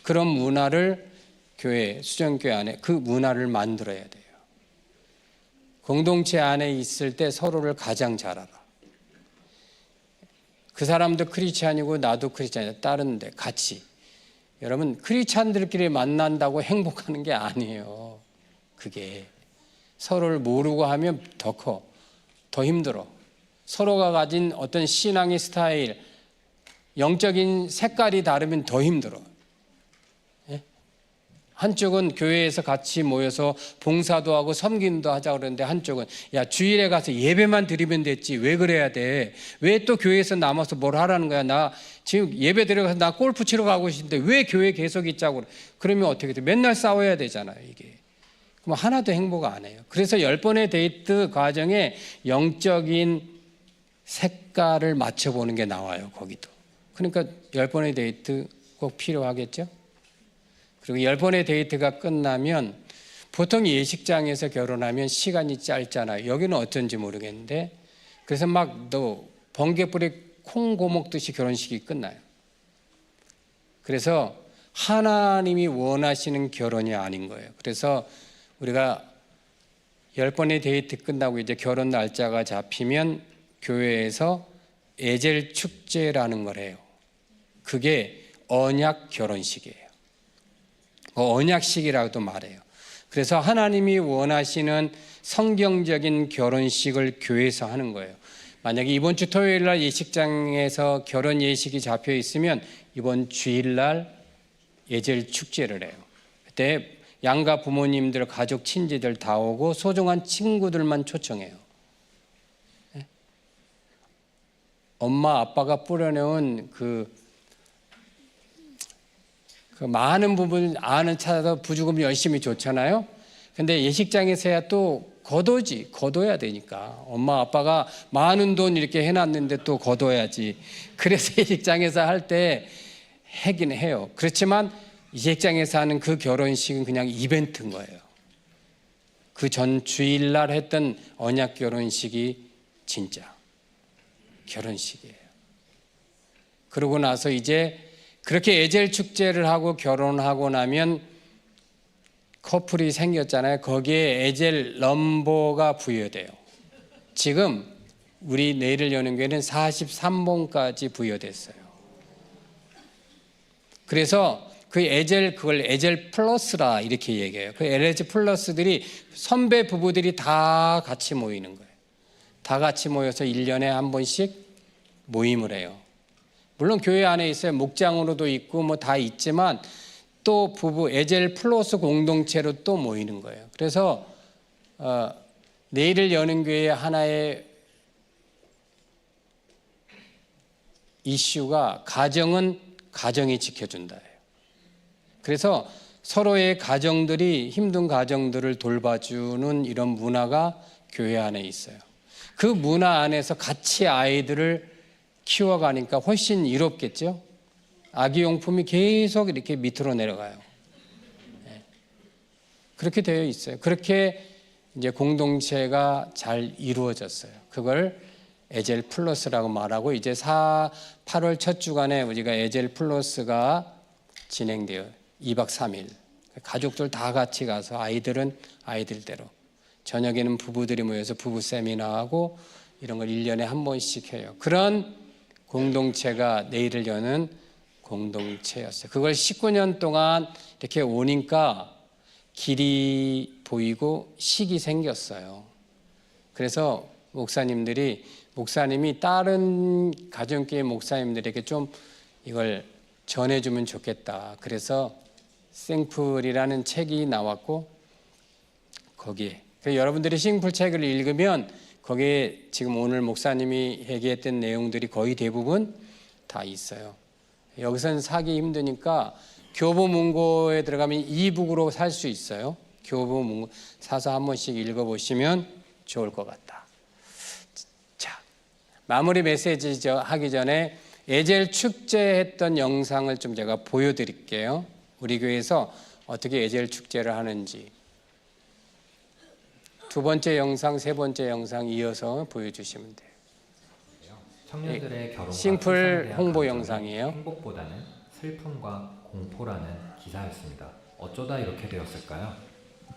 그런 문화를 교회, 수정교회 안에 그 문화를 만들어야 돼요. 공동체 안에 있을 때 서로를 가장 잘 알아. 그 사람도 크리스찬이고 나도 크리스찬이다. 따르는데 같이. 여러분, 크리스찬들끼리 만난다고 행복하는 게 아니에요. 그게. 서로를 모르고 하면 더 커. 더 힘들어. 서로가 가진 어떤 신앙의 스타일, 영적인 색깔이 다르면 더 힘들어. 한쪽은 교회에서 같이 모여서 봉사도 하고 섬김도 하자 그러는데 한쪽은 야 주일에 가서 예배만 드리면 됐지 왜 그래야 돼? 왜 또 교회에서 남아서 뭘 하라는 거야? 나 지금 예배 드려가서 나 골프 치러 가고 싶은데 왜 교회 계속 있자고 그래? 그러면 어떻게 돼? 맨날 싸워야 되잖아요 이게. 그럼 하나도 행복 안 해요. 그래서 10번의 데이트 과정에 영적인 색깔을 맞춰보는 게 나와요 거기도. 그러니까 10번의 데이트 꼭 필요하겠죠? 그리고 10번의 데이트가 끝나면 보통 예식장에서 결혼하면 시간이 짧잖아요. 여기는 어쩐지 모르겠는데 그래서 막 너 번개불에 콩 고먹듯이 결혼식이 끝나요. 그래서 하나님이 원하시는 결혼이 아닌 거예요. 그래서 우리가 10번의 데이트 끝나고 이제 결혼 날짜가 잡히면 교회에서 에젤 축제라는 걸 해요. 그게 언약 결혼식이에요. 언약식이라고도 말해요. 그래서 하나님이 원하시는 성경적인 결혼식을 교회에서 하는 거예요. 만약에 이번 주 토요일 날 예식장에서 결혼 예식이 잡혀 있으면 이번 주일 날 예절 축제를 해요. 그때 양가 부모님들, 가족, 친지들 다 오고 소중한 친구들만 초청해요. 엄마 아빠가 뿌려놓은 그 많은 부분 아는 찾아서 부주금 열심히 줬잖아요. 근데 예식장에서 해야 또 거둬야 되니까 엄마 아빠가 많은 돈 이렇게 해놨는데 또 거둬야지. 그래서 예식장에서 할 때 하긴 해요. 그렇지만 예식장에서 하는 그 결혼식은 그냥 이벤트인 거예요. 그 전 주일날 했던 언약 결혼식이 진짜 결혼식이에요. 그러고 나서 이제 그렇게 에젤 축제를 하고 결혼하고 나면 커플이 생겼잖아요. 거기에 에젤 넘버가 부여돼요. 지금 우리 내일을 여는 교회는 43번까지 부여됐어요. 그래서 그걸 에젤 플러스라 이렇게 얘기해요. 그 에젤 플러스들이 선배 부부들이 다 같이 모이는 거예요. 다 같이 모여서 1년에 한 번씩 모임을 해요. 물론 교회 안에 있어요. 목장으로도 있고 뭐 다 있지만 또 부부 에젤 플러스 공동체로 또 모이는 거예요. 그래서 내일을 여는 교회의 하나의 이슈가 가정은 가정이 지켜준다예요. 그래서 서로의 가정들이 힘든 가정들을 돌봐주는 이런 문화가 교회 안에 있어요. 그 문화 안에서 같이 아이들을 키워가니까 훨씬 이롭겠죠. 아기용품이 계속 이렇게 밑으로 내려가요. 그렇게 되어 있어요. 그렇게 이제 공동체가 잘 이루어졌어요. 그걸 에젤 플러스라고 말하고 이제 8월 첫 주간에 우리가 에젤 플러스가 진행돼요. 2박 3일. 가족들 다 같이 가서 아이들은 아이들대로. 저녁에는 부부들이 모여서 부부 세미나하고 이런 걸 1년에 한 번씩 해요. 그런 공동체가 내일을 여는 공동체였어요. 그걸 19년 동안 이렇게 오니까 길이 보이고 식이 생겼어요. 그래서 목사님이 다른 가정교회 목사님들에게 좀 이걸 전해주면 좋겠다. 그래서 생풀이라는 책이 나왔고 거기에 여러분들이 싱풀 책을 읽으면 거기에 지금 오늘 목사님이 얘기했던 내용들이 거의 대부분 다 있어요. 여기서는 사기 힘드니까 교보문고에 들어가면 이북으로 살 수 있어요. 교보문고 사서 한 번씩 읽어보시면 좋을 것 같다. 자, 마무리 메시지 하기 전에 에젤 축제했던 영상을 좀 제가 보여드릴게요. 우리 교회에서 어떻게 에젤 축제를 하는지. 두 번째 영상, 세 번째 영상 이어서 보여주시면 돼요. 청년들의 결혼과 싱플 출산에 대한 홍보 감정이 영상이에요. 행복보다는 슬픔과 공포라는 기사였습니다. 어쩌다 이렇게 되었을까요?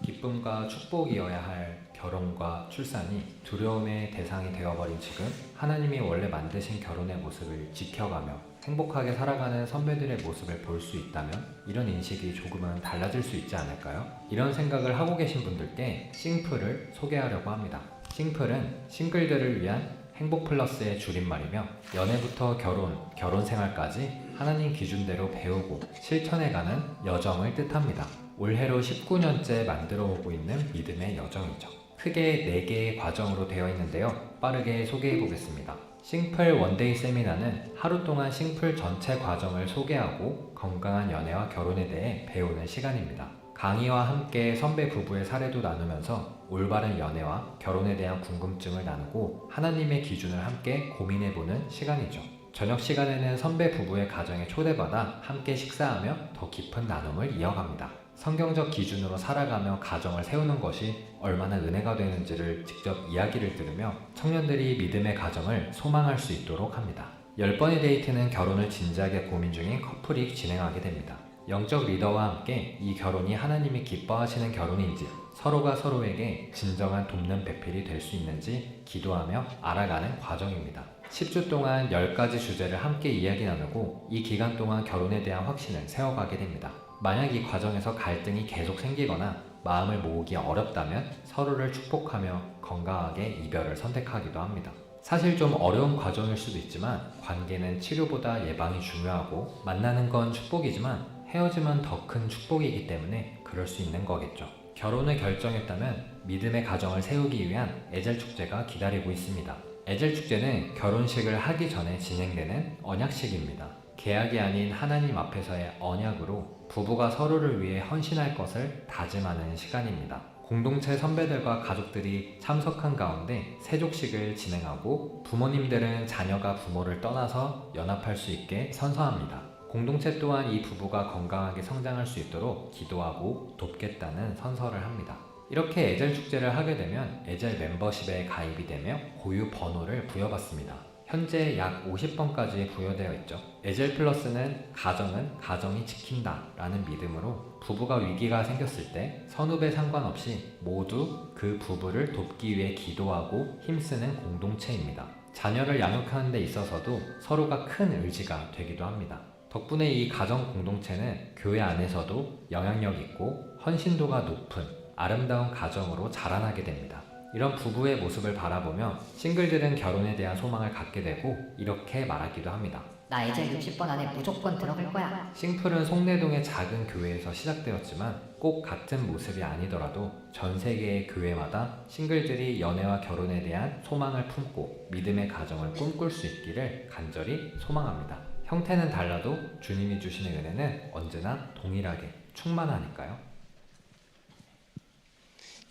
기쁨과 축복이어야 할 결혼과 출산이 두려움의 대상이 되어버린 지금 하나님이 원래 만드신 결혼의 모습을 지켜가며 행복하게 살아가는 선배들의 모습을 볼 수 있다면 이런 인식이 조금은 달라질 수 있지 않을까요? 이런 생각을 하고 계신 분들께 싱플을 소개하려고 합니다. 싱플은 싱글들을 위한 행복 플러스의 줄임말이며 연애부터 결혼 생활까지 하나님 기준대로 배우고 실천해가는 여정을 뜻합니다. 올해로 19년째 만들어 오고 있는 믿음의 여정이죠. 크게 4개의 과정으로 되어 있는데요. 빠르게 소개해 보겠습니다. 싱플 원데이 세미나는 하루 동안 싱플 전체 과정을 소개하고 건강한 연애와 결혼에 대해 배우는 시간입니다. 강의와 함께 선배 부부의 사례도 나누면서 올바른 연애와 결혼에 대한 궁금증을 나누고 하나님의 기준을 함께 고민해보는 시간이죠. 저녁 시간에는 선배 부부의 가정에 초대받아 함께 식사하며 더 깊은 나눔을 이어갑니다. 성경적 기준으로 살아가며 가정을 세우는 것이 얼마나 은혜가 되는지를 직접 이야기를 들으며 청년들이 믿음의 가정을 소망할 수 있도록 합니다. 10번의 데이트는 결혼을 진지하게 고민 중인 커플이 진행하게 됩니다. 영적 리더와 함께 이 결혼이 하나님이 기뻐하시는 결혼인지 서로가 서로에게 진정한 돕는 배필이 될 수 있는지 기도하며 알아가는 과정입니다. 10주 동안 10가지 주제를 함께 이야기 나누고 이 기간 동안 결혼에 대한 확신을 세워가게 됩니다. 만약 이 과정에서 갈등이 계속 생기거나 마음을 모으기 어렵다면 서로를 축복하며 건강하게 이별을 선택하기도 합니다. 사실 좀 어려운 과정일 수도 있지만 관계는 치료보다 예방이 중요하고 만나는 건 축복이지만 헤어짐은 더 큰 축복이기 때문에 그럴 수 있는 거겠죠. 결혼을 결정했다면 믿음의 가정을 세우기 위한 에젤 축제가 기다리고 있습니다. 에젤 축제는 결혼식을 하기 전에 진행되는 언약식입니다. 계약이 아닌 하나님 앞에서의 언약으로 부부가 서로를 위해 헌신할 것을 다짐하는 시간입니다. 공동체 선배들과 가족들이 참석한 가운데 세족식을 진행하고 부모님들은 자녀가 부모를 떠나서 연합할 수 있게 선서합니다. 공동체 또한 이 부부가 건강하게 성장할 수 있도록 기도하고 돕겠다는 선서를 합니다. 이렇게 에젤 축제를 하게 되면 에젤 멤버십에 가입이 되며 고유 번호를 부여받습니다. 현재 약 50번까지 부여되어 있죠. 에젤 플러스는 가정은 가정이 지킨다 라는 믿음으로 부부가 위기가 생겼을 때 선후배 상관없이 모두 그 부부를 돕기 위해 기도하고 힘쓰는 공동체입니다. 자녀를 양육하는 데 있어서도 서로가 큰 의지가 되기도 합니다. 덕분에 이 가정 공동체는 교회 안에서도 영향력 있고 헌신도가 높은 아름다운 가정으로 자라나게 됩니다. 이런 부부의 모습을 바라보며 싱글들은 결혼에 대한 소망을 갖게 되고 이렇게 말하기도 합니다. 나 이제 60번 안에 무조건 들어갈 거야. 싱플은 송내동의 작은 교회에서 시작되었지만 꼭 같은 모습이 아니더라도 전 세계의 교회마다 싱글들이 연애와 결혼에 대한 소망을 품고 믿음의 가정을 꿈꿀 수 있기를 간절히 소망합니다. 형태는 달라도 주님이 주시는 은혜는 언제나 동일하게 충만하니까요.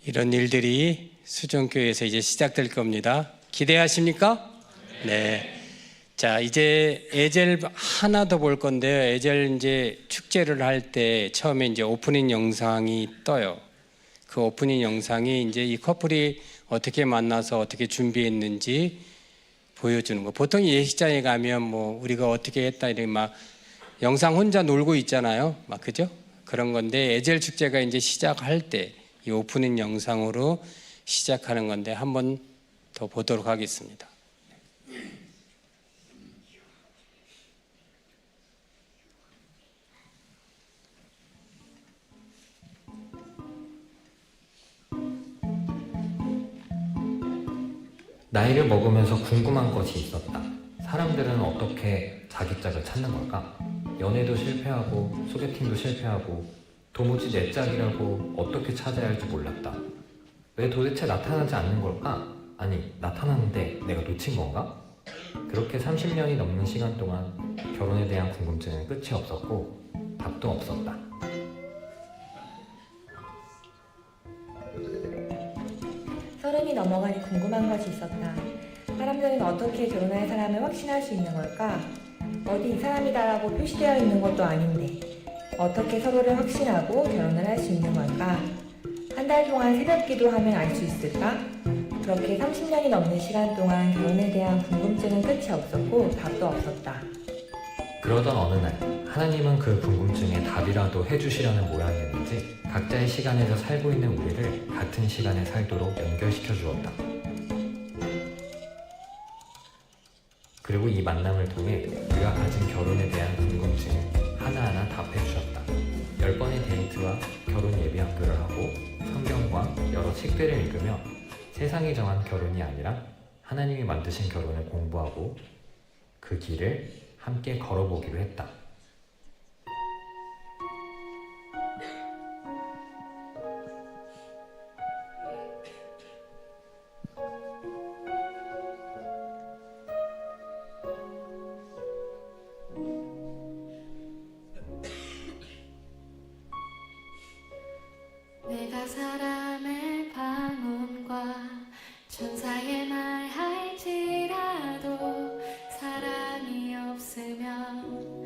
이런 일들이 수정교회에서 이제 시작될 겁니다. 기대하십니까? 네. 자, 이제 에젤 하나 더 볼 건데요. 에젤 이제 축제를 할 때 처음에 이제 오프닝 영상이 떠요. 그 오프닝 영상이 이제 이 커플이 어떻게 만나서 어떻게 준비했는지 보여주는 거. 보통 예식장에 가면 뭐 우리가 어떻게 했다 이렇게 막 영상 혼자 놀고 있잖아요. 막 그죠? 그런 건데 에젤 축제가 이제 시작할 때 이 오프닝 영상으로 시작하는 건데 한번 더 보도록 하겠습니다. 나이를 먹으면서 궁금한 것이 있었다. 사람들은 어떻게 자기 짝을 찾는 걸까? 연애도 실패하고 소개팅도 실패하고 도무지 내 짝이라고 어떻게 찾아야 할지 몰랐다. 왜 도대체 나타나지 않는 걸까? 아니, 나타났는데 내가 놓친 건가? 그렇게 30년이 넘는 시간 동안 결혼에 대한 궁금증은 끝이 없었고 답도 없었다. 서른이 넘어가니 궁금한 것이 있었다. 사람들은 어떻게 결혼할 사람을 확신할 수 있는 걸까? 어디 이 사람이다라고 표시되어 있는 것도 아닌데 어떻게 서로를 확신하고 결혼을 할 수 있는 걸까? 한 달 동안 새벽 기도하면 알 수 있을까? 그렇게 30년이 넘는 시간 동안 결혼에 대한 궁금증은 끝이 없었고 답도 없었다. 그러던 어느 날 하나님은 그 궁금증에 답이라도 해주시려는 모양이었는지 각자의 시간에서 살고 있는 우리를 같은 시간에 살도록 연결시켜 주었다. 그리고 이 만남을 통해 우리가 가진 결혼에 대한 궁금증을 하나하나 답해 주셨다. 10번의 데이트와 결혼 예비 학교를 하고 성경과 여러 책들을 읽으며 세상이 정한 결혼이 아니라 하나님이 만드신 결혼을 공부하고 그 길을 함께 걸어보기로 했다. 내가 사람의 방언과 천사의 말 할지라도 사랑이 없으면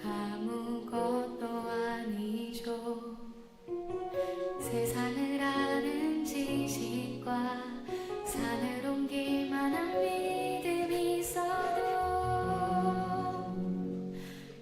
아무것도 아니죠. 세상을 아는 지식과 산을 옮길 만한 믿음이 있어도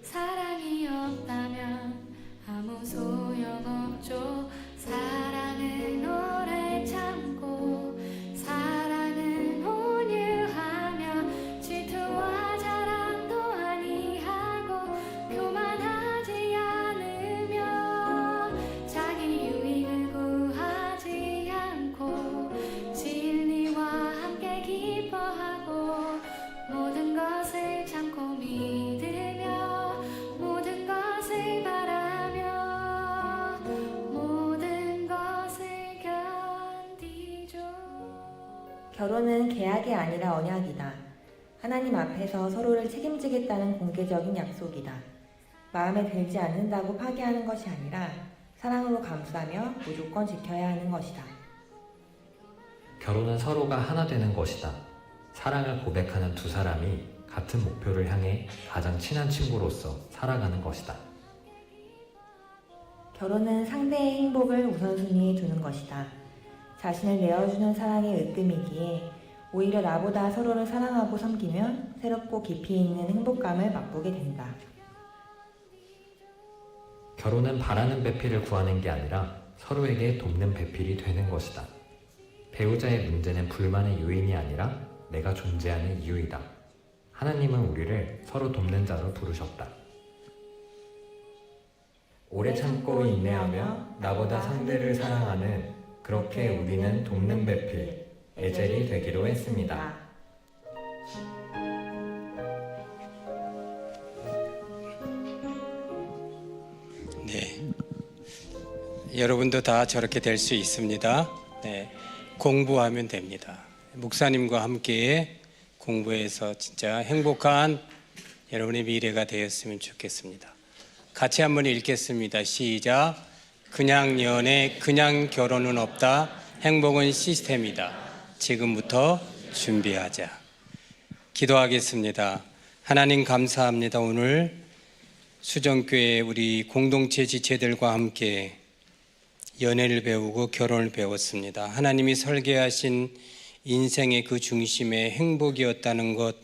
사랑이 없다면 아무 소용없죠. 사랑은 오래 참고 사랑은 온유하며 질투와 자랑도 아니하고 교만하지 않으며 자기 유익을 구하지 않고 진리와 함께 기뻐하고 모든 것을 참고 믿으며 모든 것을 바라며 결혼은 계약이 아니라 언약이다. 하나님 앞에서 서로를 책임지겠다는 공개적인 약속이다. 마음에 들지 않는다고 파기하는 것이 아니라 사랑으로 감수하며 무조건 지켜야 하는 것이다. 결혼은 서로가 하나 되는 것이다. 사랑을 고백하는 두 사람이 같은 목표를 향해 가장 친한 친구로서 살아가는 것이다. 결혼은 상대의 행복을 우선순위에 두는 것이다. 자신을 내어주는 사랑의 으뜸이기에 오히려 나보다 서로를 사랑하고 섬기면 새롭고 깊이 있는 행복감을 맛보게 된다. 결혼은 바라는 배필을 구하는 게 아니라 서로에게 돕는 배필이 되는 것이다. 배우자의 문제는 불만의 요인이 아니라 내가 존재하는 이유이다. 하나님은 우리를 서로 돕는 자로 부르셨다. 오래 참고 인내하며 나보다 상대를 사랑하는 그렇게 우리는 돕는 배필, 에젤이 되기로 했습니다. 네, 여러분도 다 저렇게 될 수 있습니다. 네, 공부하면 됩니다. 목사님과 함께 공부해서 진짜 행복한 여러분의 미래가 되었으면 좋겠습니다. 같이 한번 읽겠습니다. 시작. 그냥 연애, 그냥 결혼은 없다. 행복은 시스템이다. 지금부터 준비하자. 기도하겠습니다. 하나님 감사합니다. 오늘 수정교회 우리 공동체 지체들과 함께 연애를 배우고 결혼을 배웠습니다. 하나님이 설계하신 인생의 그 중심에 행복이었다는 것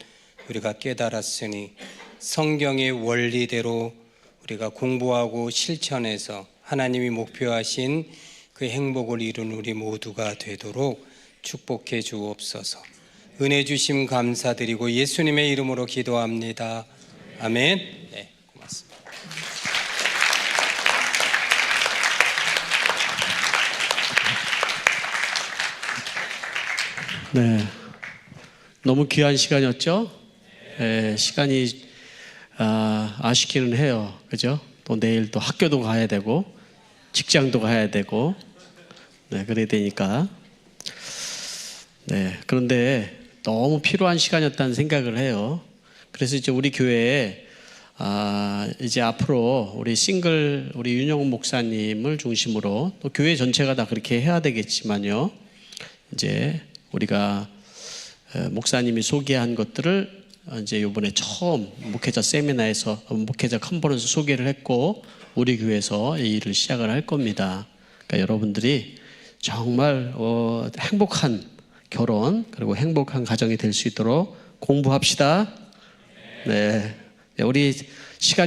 우리가 깨달았으니 성경의 원리대로 우리가 공부하고 실천해서 하나님이 목표하신 그 행복을 이룬 우리 모두가 되도록 축복해 주옵소서. 은혜 주심 감사드리고 예수님의 이름으로 기도합니다. 아멘. 네, 고맙습니다. 네, 너무 귀한 시간이었죠? 네, 시간이 아쉽기는 해요. 그죠? 또 내일 또 학교도 가야 되고 직장도 가야 되고, 네, 그래야 되니까. 네, 그런데 너무 필요한 시간이었다는 생각을 해요. 그래서 이제 우리 교회에 이제 앞으로 우리 윤영 목사님을 중심으로 또 교회 전체가 다 그렇게 해야 되겠지만요. 이제 우리가 목사님이 소개한 것들을 이제 이번에 처음 목회자 세미나에서 목회자 컨퍼런스 소개를 했고 우리 교회에서 이 일을 시작을 할 겁니다. 그러니까 여러분들이 정말 행복한 결혼 그리고 행복한 가정이 될 수 있도록 공부합시다. 네, 우리 시간